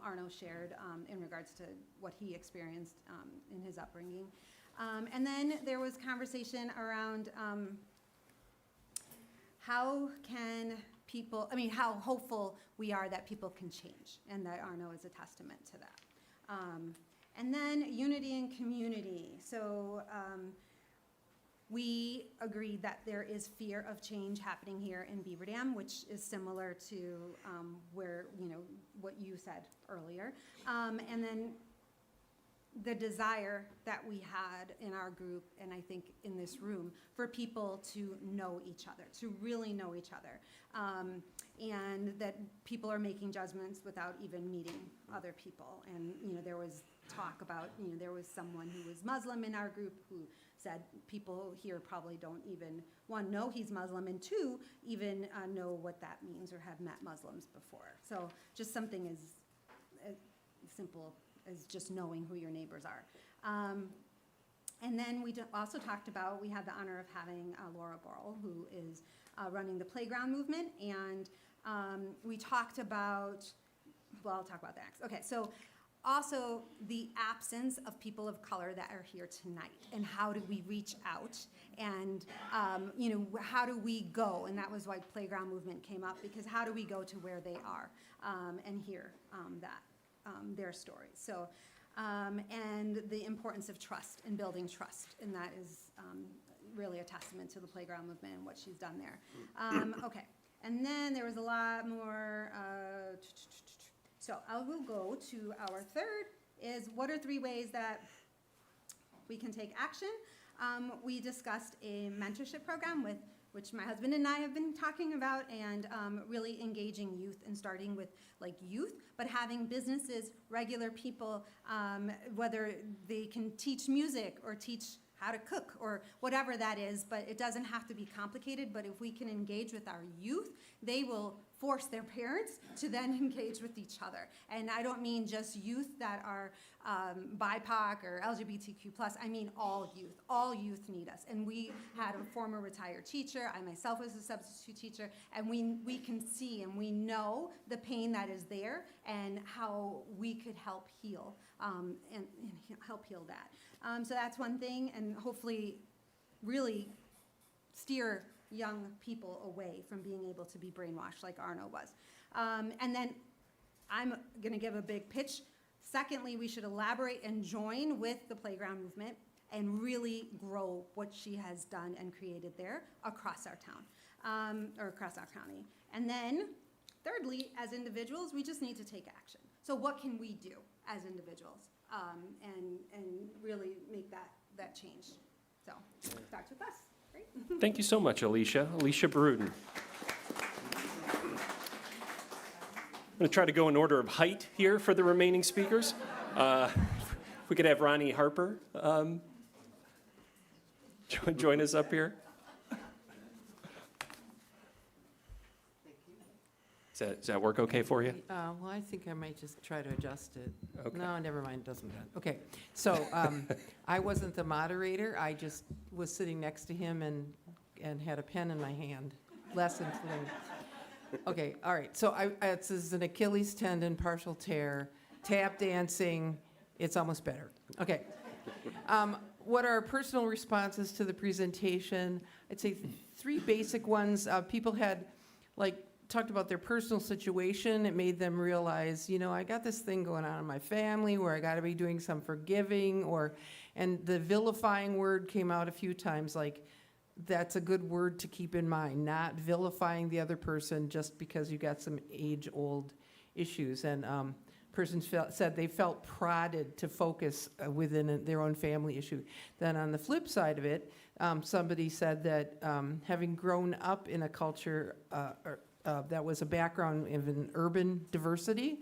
F: Arno shared in regards to what he experienced in his upbringing. And then there was conversation around how can people, how hopeful we are that people can change, and that Arno is a testament to that. And then unity and community. So we agreed that there is fear of change happening here in Beaver Dam, which is similar to where, what you said earlier. And then the desire that we had in our group, and I think in this room, for people to know each other, to really know each other. And that people are making judgments without even meeting other people. And, there was talk about, there was someone who was Muslim in our group who said people here probably don't even, one, know he's Muslim, and two, even know what that means or have met Muslims before. So just something as simple as just knowing who your neighbors are. And then we also talked about, we had the honor of having Laura Borrell, who is running the Playground Movement, and we talked about, well, I'll talk about that next. Okay, so also the absence of people of color that are here tonight, and how do we reach out, and how do we go, and that was why Playground Movement came up, because how do we go to where they are and hear their stories. So, and the importance of trust and building trust, and that is really a testament to the Playground Movement and what she's done there. Okay, and then there was a lot more, so I will go to our third, is what are 3 ways that we can take action? We discussed a mentorship program which my husband and I have been talking about, and really engaging youth, and starting with youth, but having businesses, regular people, whether they can teach music or teach how to cook or whatever that is, but it doesn't have to be complicated. But if we can engage with our youth, they will force their parents to then engage with each other. And I don't mean just youth that are BIPOC or LGBTQ+, I mean all youth. All youth need us. And we had a former retired teacher, I myself was a substitute teacher, and we can see and we know the pain that is there and how we could help heal, and help heal that. So that's one thing, and hopefully really steer young people away from being able to be brainwashed like Arno was. And then I'm gonna give a big pitch. Secondly, we should elaborate and join with the Playground Movement and really grow what she has done and created there across our town, or across our county. And then thirdly, as individuals, we just need to take action. So what can we do as individuals, and really make that change? So starts with us. Great.
B: Thank you so much, Alicia. Alicia Baruden. I'm going to try to go in order of height here for the remaining speakers. If we could have Ronnie Harper join us up here. Does that work okay for you?
G: Well, I think I might just try to adjust it.
B: Okay.
G: No, never mind, it doesn't matter. Okay, so I wasn't the moderator. I just was sitting next to him and had a pen in my hand. Lesson learned. Okay, all right. So this is an Achilles tendon, partial tear, tap dancing. It's almost better. Okay. What are our personal responses to the presentation? I'd say 3 basic ones. People had talked about their personal situation. It made them realize, I got this thing going on in my family where I got to be doing some forgiving, and the vilifying word came out a few times, that's a good word to keep in mind, not vilifying the other person just because you got some age-old issues. And persons said they felt prodded to focus within their own family issue. Then on the flip side of it, somebody said that having grown up in a culture that was a background of an urban diversity,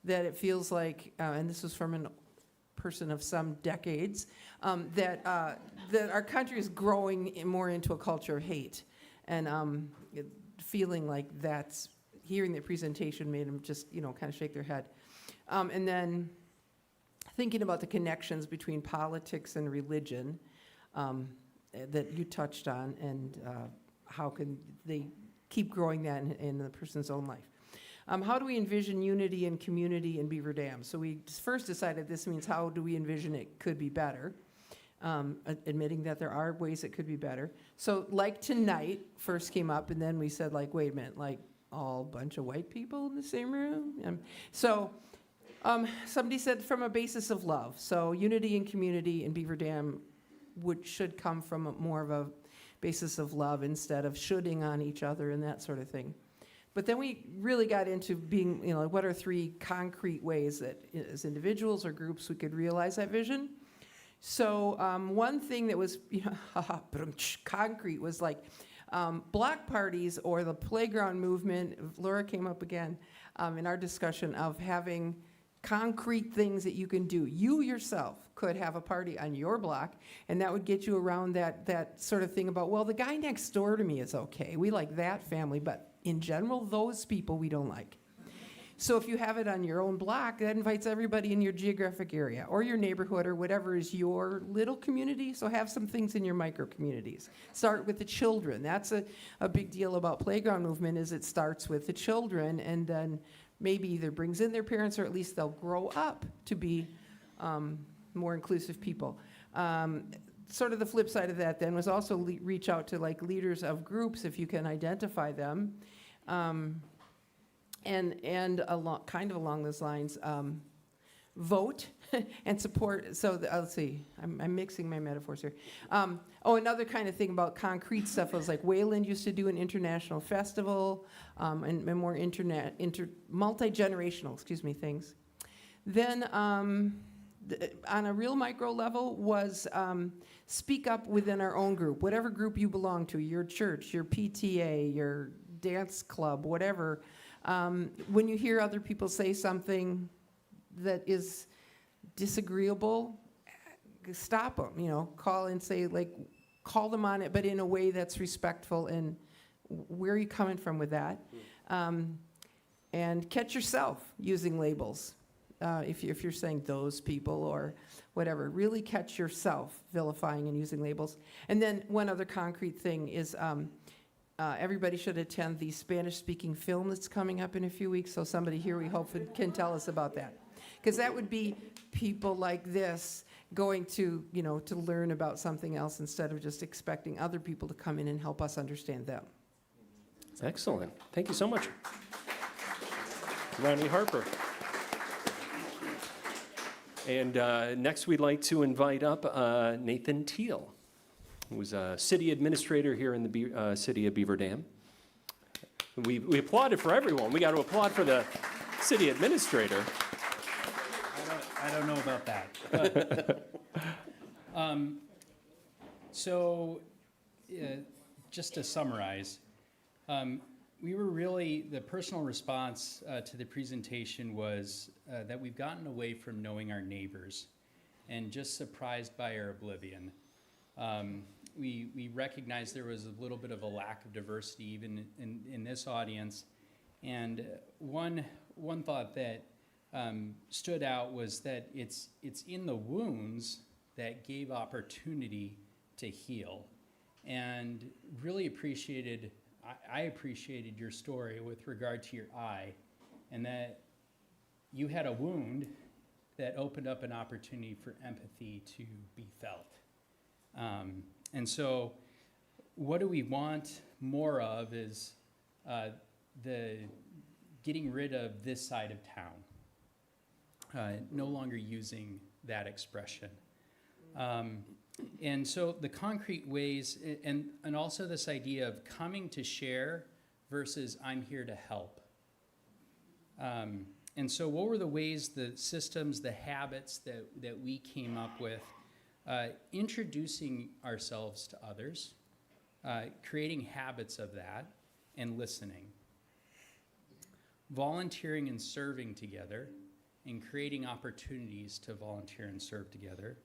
G: that it feels like, and this was from a person of some decades, that our country is growing more into a culture of hate. And feeling like that's, hearing the presentation made them just, kind of shake their head. And then thinking about the connections between politics and religion that you touched on, and how can they keep growing that in the person's own life. How do we envision unity and community in Beaver Dam? So we first decided this means how do we envision it could be better, admitting that there are ways it could be better. So like tonight first came up, and then we said, like, wait a minute, like all bunch of white people in the same room? Somebody said from a basis of love. So unity and community in Beaver Dam should come from more of a basis of love instead of shoulding on each other and that sort of thing. But then we really got into being, what are 3 concrete ways that as individuals or groups we could realize that vision? So one thing that was, concrete was like block parties or the playground movement. Laura came up again in our discussion of having concrete things that you can do. You yourself could have a party on your block, and that would get you around that sort of thing about, well, the guy next door to me is okay. We like that family, but in general, those people we don't like. So if you have it on your own block, that invites everybody in your geographic area or your neighborhood or whatever is your little community. So have some things in your micro communities. Start with the children. That's a big deal about playground movement, is it starts with the children, and then maybe either brings in their parents, or at least they'll grow up to be more inclusive people. Sort of the flip side of that then was also reach out to like leaders of groups if you can identify them. And kind of along those lines, vote and support. So let's see, I'm mixing my metaphors here. Another kind of thing about concrete stuff was like Wayland used to do an international festival and more multi-generational, things. Then on a real micro level was speak up within our own group, whatever group you belong to, your church, your PTA, your dance club, whatever. When you hear other people say something that is disagreeable, stop them, call and say, like, call them on it, but in a way that's respectful, and where are you coming from with that? And catch yourself using labels. If you're saying those people or whatever, really catch yourself vilifying and using labels. And then one other concrete thing is everybody should attend the Spanish-speaking film that's coming up in a few weeks. So somebody here, we hope, can tell us about that. Because that would be people like this going to, to learn about something else instead of just expecting other people to come in and help us understand them.
B: Excellent. Thank you so much. Ronnie Harper. And next we'd like to invite up Nathan Teal, who's a city administrator here in the city of Beaver Dam. We applauded for everyone. We got to applaud for the city administrator.
H: I don't know about that. But, just to summarize, the personal response to the presentation was that we've gotten away from knowing our neighbors and just surprised by our oblivion. We recognized there was a little bit of a lack of diversity even in this audience. And one thought that stood out was that it's in the wounds that gave opportunity to heal. And really I appreciated your story with regard to your eye, and that you had a wound that opened up an opportunity for empathy to be felt. And so what do we want more of is the getting rid of this side of town, no longer using that expression. And so the concrete ways, and also this idea of coming to share versus I'm here to help. And so what were the ways, the systems, the habits that we came up with? Introducing ourselves to others, creating habits of that, and listening. Volunteering and serving together, and creating opportunities to volunteer and serve together,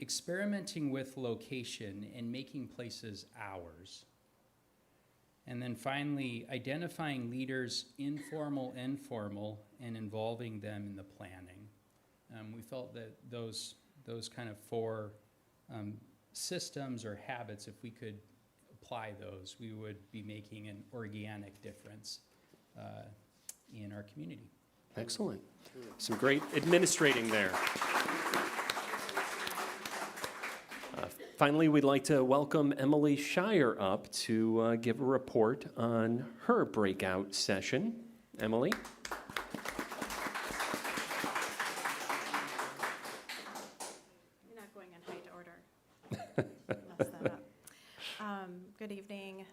H: experimenting with location and making places ours, and then finally, identifying leaders, informal and formal, and involving them in the planning. We felt that those kind of four systems or habits, if we could apply those, we would be making an organic difference in our community.
B: Excellent. Some great administrating there. Finally, we'd like to welcome Emily Shire up to give a report on her breakout session. Emily?
I: You're not going in height order. Mess that up. Good evening.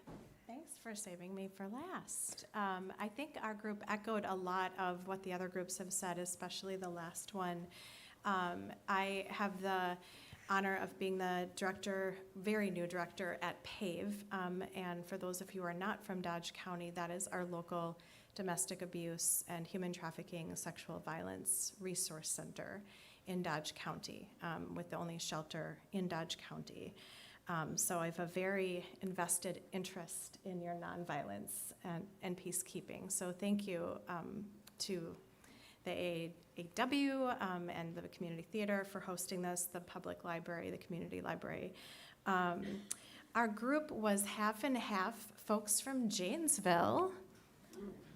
I: Thanks for saving me for last. I think our group echoed a lot of what the other groups have said, especially the last one. I have the honor of being the director, very new director at PAVE. And for those of you who are not from Dodge County, that is our local domestic abuse and human trafficking, sexual violence resource center in Dodge County, with the only shelter in Dodge County. So I have a very invested interest in your nonviolence and peacekeeping. So thank you to the AAW and the Community Theater for hosting this, the public library, the community library. Our group was half and half folks from Janesville.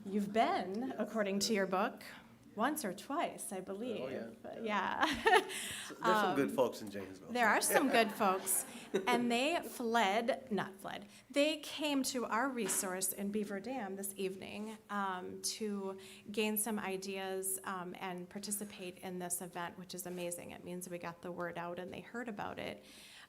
I: You've been, according to your book, once or twice, I believe.
C: Oh, yeah.
I: But yeah.
C: There's some good folks in Janesville.
I: There are some good folks, and they they came to our resource in Beaver Dam this evening to gain some ideas and participate in this event, which is amazing. It means we got the word out and they heard about it.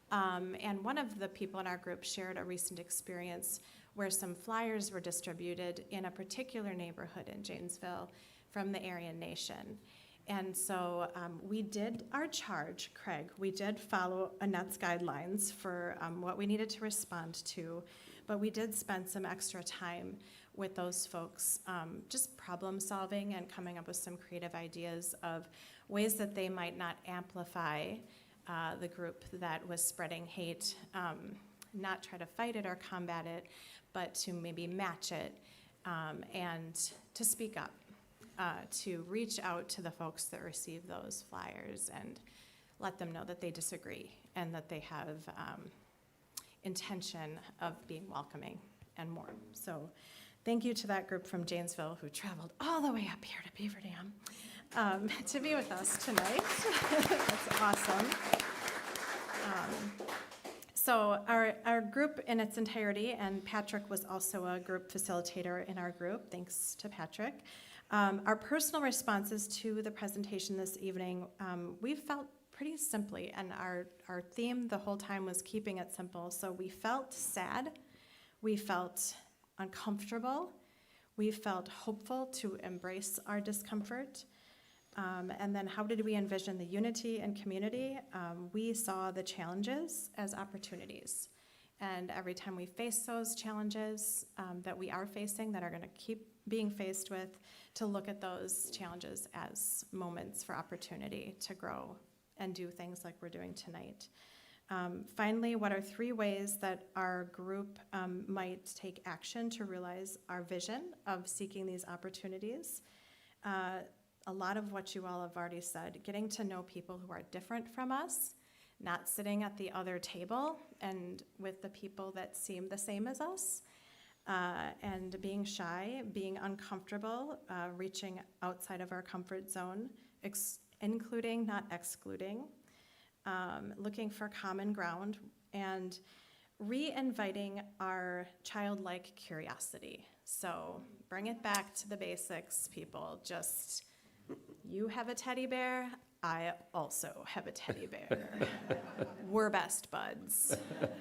I: And one of the people in our group shared a recent experience where some flyers were distributed in a particular neighborhood in Janesville from the Aryan Nation. And so we did our charge, Craig. We did follow Annette's guidelines for what we needed to respond to, but we did spend some extra time with those folks just problem solving and coming up with some creative ideas of ways that they might not amplify the group that was spreading hate, not try to fight it or combat it, but to maybe match it and to speak up. To reach out to the folks that receive those flyers and let them know that they disagree and that they have intention of being welcoming and warm. So thank you to that group from Janesville who traveled all the way up here to Beaver Dam to be with us tonight. That's awesome. So our group in its entirety, and Patrick was also a group facilitator in our group, thanks to Patrick. Our personal responses to the presentation this evening, we felt pretty simply, and our theme the whole time was keeping it simple. So we felt sad, we felt uncomfortable, we felt hopeful to embrace our discomfort. And then how did we envision the unity and community? We saw the challenges as opportunities. And every time we face those challenges that we are facing, that are going to keep being faced with, to look at those challenges as moments for opportunity to grow and do things like we're doing tonight. Finally, what are 3 ways that our group might take action to realize our vision of seeking these opportunities? A lot of what you all have already said, getting to know people who are different from us, not sitting at the other table and with the people that seem the same as us, and being shy, being uncomfortable, reaching outside of our comfort zone, including, not excluding, looking for common ground, and re-inviting our childlike curiosity. So bring it back to the basics, people. Just, you have a teddy bear, I also have a teddy bear. We're best buds.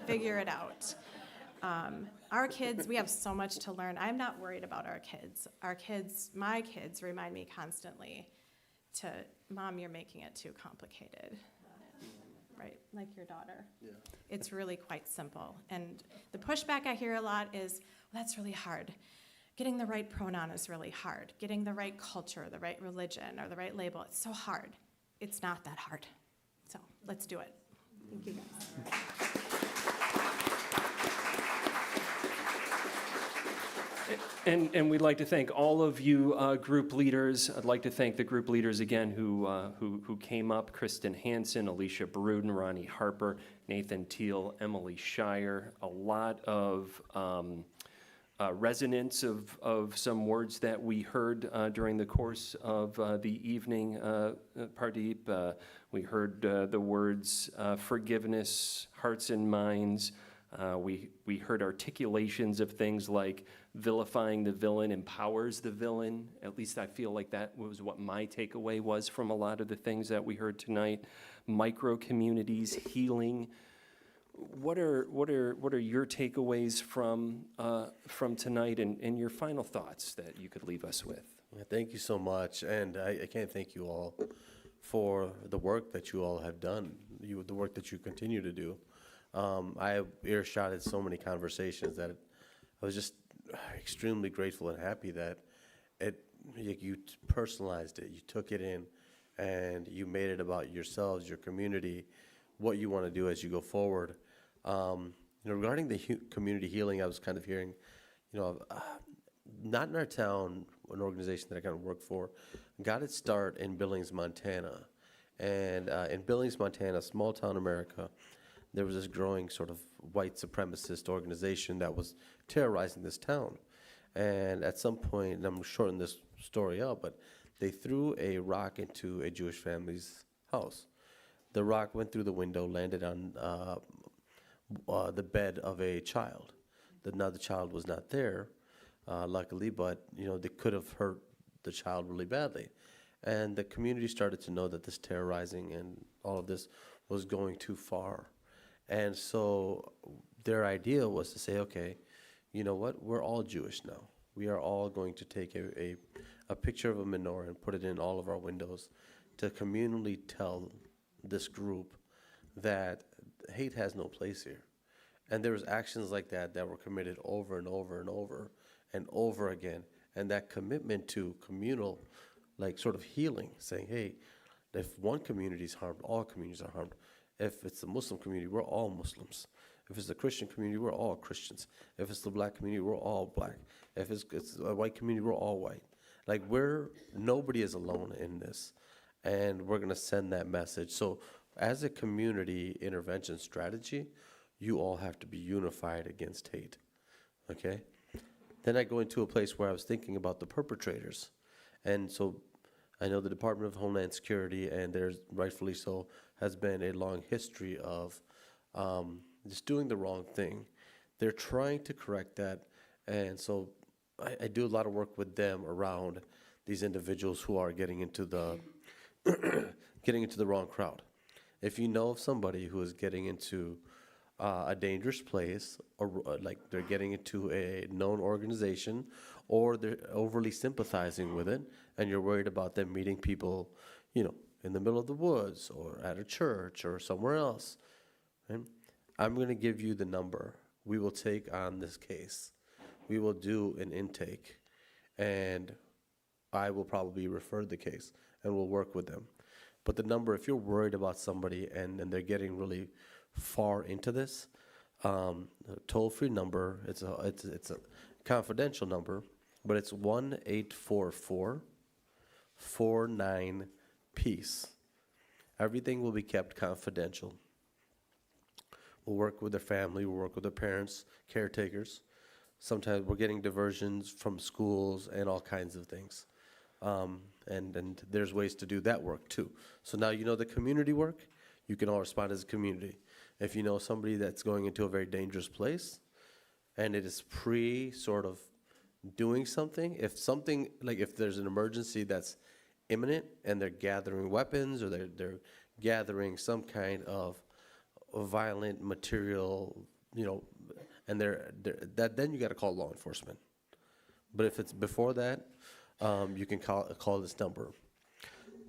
I: Figure it out. Our kids, we have so much to learn. I'm not worried about our kids. My kids remind me constantly to, Mom, you're making it too complicated. Right, like your daughter.
C: Yeah.
I: It's really quite simple. And the pushback I hear a lot is, well, that's really hard. Getting the right pronoun is really hard. Getting the right culture, the right religion, or the right label, it's so hard. It's not that hard. So let's do it. Thank you, guys.
B: And we'd like to thank all of you group leaders. I'd like to thank the group leaders again who came up: Kristen Hansen, Alicia Baruden, Ronnie Harper, Nathan Teal, Emily Shire. A lot of resonance of some words that we heard during the course of the evening, Pardeep. We heard the words forgiveness, hearts and minds. We heard articulations of things like vilifying the villain empowers the villain. At least I feel like that was what my takeaway was from a lot of the things that we heard tonight. Micro communities, healing. What are your takeaways from tonight, and your final thoughts that you could leave us with?
C: Yeah, thank you so much, and I can't thank you all for the work that you all have done, the work that you continue to do. I have earshotted so many conversations that I was just extremely grateful and happy that you personalized it, you took it in, and you made it about yourselves, your community, what you want to do as you go forward. Regarding the community healing, I was kind of hearing, not in our town, an organization that I kind of work for, got its start in Billings, Montana. And in Billings, Montana, small town America, there was this growing sort of white supremacist organization that was terrorizing this town. And at some point, and I'm shortening this story up, but they threw a rock into a Jewish family's house. The rock went through the window, landed on the bed of a child. Now the child was not there, luckily, but they could have hurt the child really badly. And the community started to know that this terrorizing and all of this was going too far. And so their idea was to say, okay, you know what, we're all Jewish now. We are all going to take a picture of a menorah and put it in all of our windows to communally tell this group that hate has no place here. And there was actions like that were committed over and over and over and over again. And that commitment to communal, like sort of healing, saying, hey, if one community is harmed, all communities are harmed. If it's the Muslim community, we're all Muslims. If it's the Christian community, we're all Christians. If it's the black community, we're all black. If it's a white community, we're all white. Like nobody is alone in this. And we're gonna send that message. So as a community intervention strategy, you all have to be unified against hate, okay? Then I go into a place where I was thinking about the perpetrators. And so I know the Department of Homeland Security, and there's rightfully so, has been a long history of just doing the wrong thing. They're trying to correct that, and so I do a lot of work with them around these individuals who are getting into the wrong crowd. If you know of somebody who is getting into a dangerous place, or like they're getting into a known organization, or they're overly sympathizing with it, and you're worried about them meeting people, in the middle of the woods or at a church or somewhere else, right? I'm going to give you the number. We will take on this case. We will do an intake, and I will probably refer the case, and we'll work with them. But the number, if you're worried about somebody and they're getting really far into this, toll-free number, it's a confidential number, but it's 1-844-49-PEACE. Everything will be kept confidential. We'll work with their family, we'll work with their parents, caretakers. Sometimes we're getting diversions from schools and all kinds of things. And there's ways to do that work too. So now you know the community work, you can all respond as a community. If you know somebody that's going into a very dangerous place and it is sort of doing something, if there's an emergency that's imminent and they're gathering weapons or they're gathering some kind of violent material, and then you got to call law enforcement. But if it's before that, you can call this number.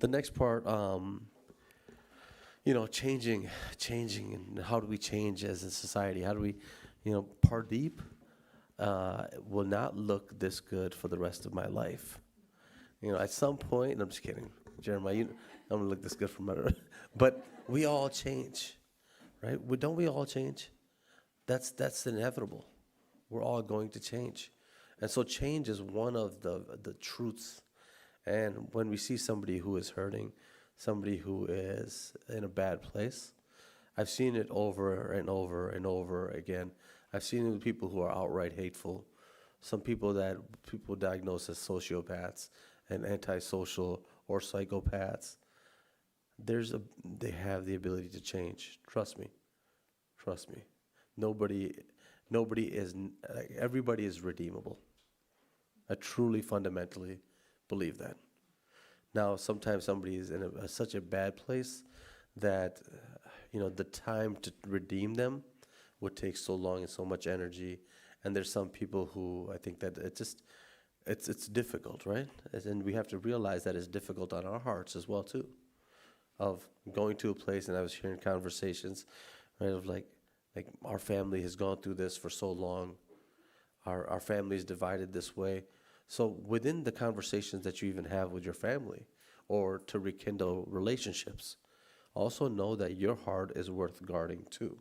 C: The next part, changing, and how do we change as a society? How do we, Pardeep, will not look this good for the rest of my life. You know, at some point, and I'm just kidding, Jeremiah, I'm gonna look this good for my, but we all change, right? Don't we all change? That's inevitable. We're all going to change. And so change is one of the truths. And when we see somebody who is hurting, somebody who is in a bad place, I've seen it over and over and over again. I've seen it with people who are outright hateful, some people that people diagnose as sociopaths and antisocial or psychopaths. They have the ability to change. Trust me. Trust me. Everybody is redeemable. I truly fundamentally believe that. Now, sometimes somebody is in such a bad place that, the time to redeem them would take so long and so much energy. And there's some people who I think that it's difficult, right? And we have to realize that it's difficult on our hearts as well, too, of going to a place, and I was hearing conversations, right, of like our family has gone through this for so long. Our family is divided this way. So within the conversations that you even have with your family or to rekindle relationships, also know that your heart is worth guarding too,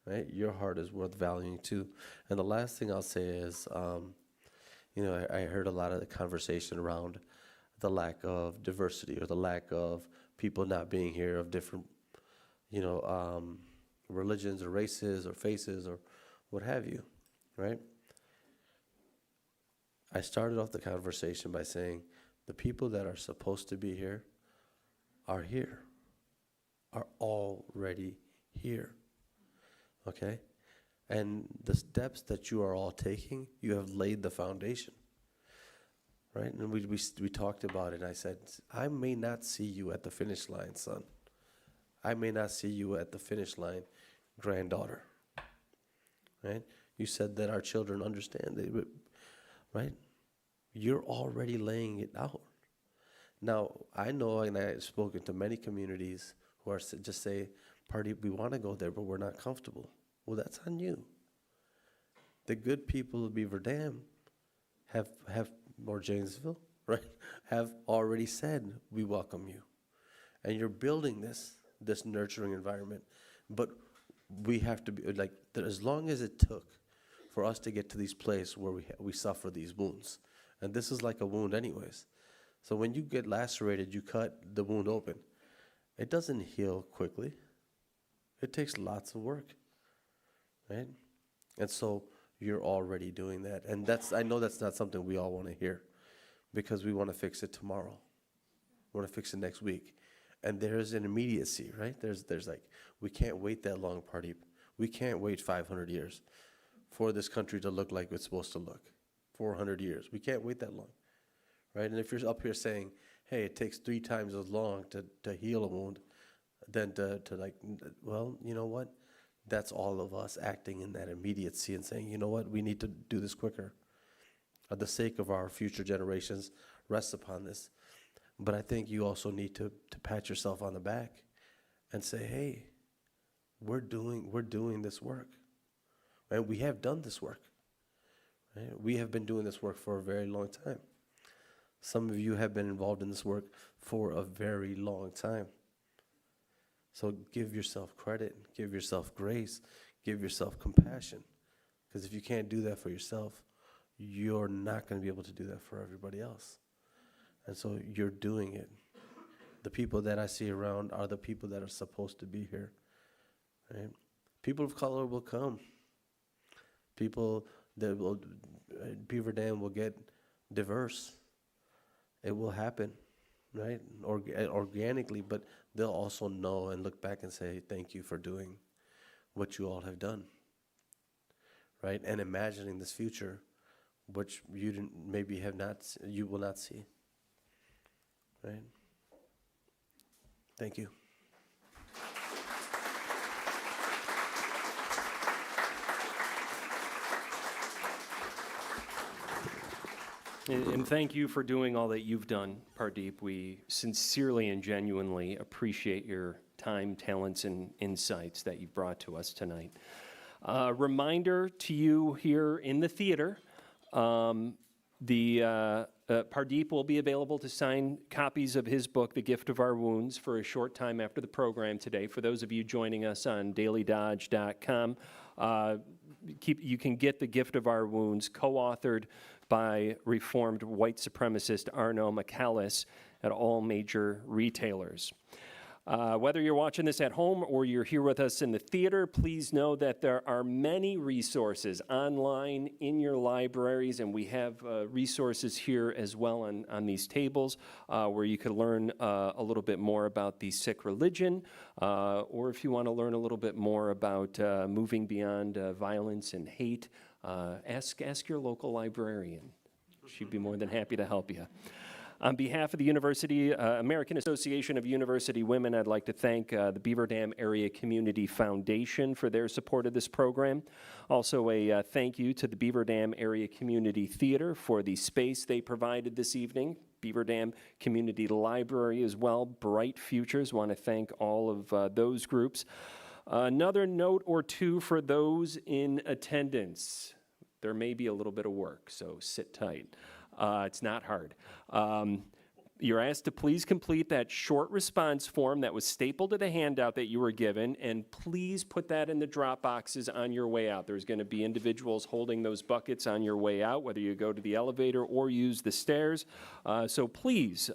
C: right? Your heart is worth valuing too. And the last thing I'll say is, I heard a lot of the conversation around the lack of diversity or the lack of people not being here of different, religions or races or faces or what have you, right? I started off the conversation by saying the people that are supposed to be here, are already here, okay? And the steps that you are all taking, you have laid the foundation, right? And we talked about it, and I said, I may not see you at the finish line, son. I may not see you at the finish line, granddaughter, right? You said that our children understand it, right? You're already laying it out. Now, I know, and I've spoken to many communities who are just say, Pardeep, we want to go there, but we're not comfortable. Well, that's on you. The good people of Beaver Dam or Janesville, right, have already said, we welcome you. And you're building this nurturing environment. But we have to be, as long as it took for us to get to these places where we suffer these wounds, and this is like a wound anyways. So when you get lacerated, you cut the wound open. It doesn't heal quickly. It takes lots of work, right? And so you're already doing that. And I know that's not something we all want to hear, because we want to fix it tomorrow. We want to fix it next week. And there's an immediacy, right? There's we can't wait that long, Pardeep. We can't wait 500 years for this country to look like it's supposed to look. 400 years. We can't wait that long, right? And if you're up here saying, hey, it takes 3 times as long to heal a wound than well, you know what? That's all of us acting in that immediacy and saying, you know what? We need to do this quicker. For the sake of our future generations, rest upon this. But I think you also need to pat yourself on the back and say, hey, we're doing this work. And we have done this work. Right? We have been doing this work for a very long time. Some of you have been involved in this work for a very long time. So give yourself credit, give yourself grace, give yourself compassion. Because if you can't do that for yourself, you're not going to be able to do that for everybody else. And so you're doing it. The people that I see around are the people that are supposed to be here. Right? People of color will come. Beaver Dam will get diverse. It will happen, right? Organically, but they'll also know and look back and say, thank you for doing what you all have done, right? And imagining this future, which you will not see, right? Thank you.
B: And thank you for doing all that you've done, Pardeep. We sincerely and genuinely appreciate your time, talents, and insights that you've brought to us tonight. Reminder to you here in the theater, Pardeep will be available to sign copies of his book, The Gift of Our Wounds, for a short time after the program today. For those of you joining us on dailydodge.com, you can get The Gift of Our Wounds, co-authored by reformed white supremacist Arno McCallis, at all major retailers. Whether you're watching this at home or you're here with us in the theater, please know that there are many resources online in your libraries, and we have resources here as well on these tables where you could learn a little bit more about the Sikh religion, or if you want to learn a little bit more about moving beyond violence and hate, ask your local librarian. She'd be more than happy to help you. On behalf of the American Association of University Women, I'd like to thank the Beaver Dam Area Community Foundation for their support of this program. Also a thank you to the Beaver Dam Area Community Theater for the space they provided this evening. Beaver Dam Community Library as well, Bright Futures. Want to thank all of those groups. Another note or two for those in attendance. There may be a little bit of work, so sit tight. It's not hard. You're asked to please complete that short response form that was stapled to the handout that you were given, and please put that in the drop boxes on your way out. There's going to be individuals holding those buckets on your way out, whether you go to the elevator or use the stairs. So please,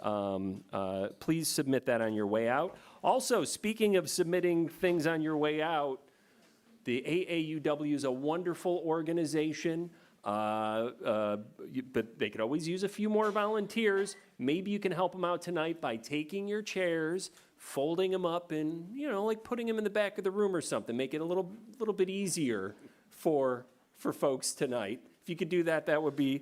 B: please submit that on your way out. Also, speaking of submitting things on your way out, the AAUW is a wonderful organization. But they could always use a few more volunteers. Maybe you can help them out tonight by taking your chairs, folding them up, and like putting them in the back of the room or something. Make it a little bit easier for folks tonight. If you could do that, that would be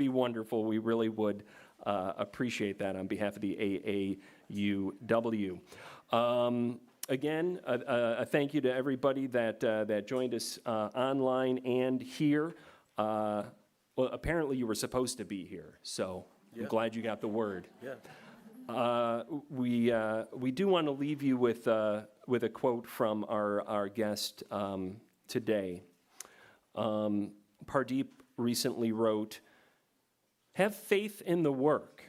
B: wonderful. We really would appreciate that on behalf of the AAUW. Again, a thank you to everybody that joined us online and here. Well, apparently you were supposed to be here, so I'm glad you got the word.
C: Yeah.
B: We do want to leave you with a quote from our guest today. Pardeep recently wrote, "Have faith in the work.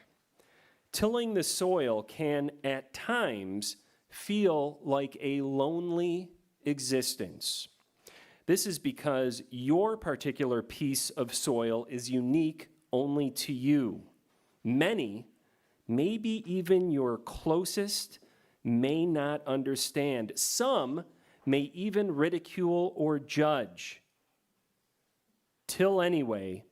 B: Tilling the soil can at times feel like a lonely existence. This is because your particular piece of soil is unique only to you. Many, maybe even your closest, may not understand. Some may even ridicule or judge. Till anyway,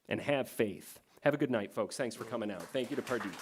B: and have faith." Have a good night, folks. Thanks for coming out. Thank you to Pardeep.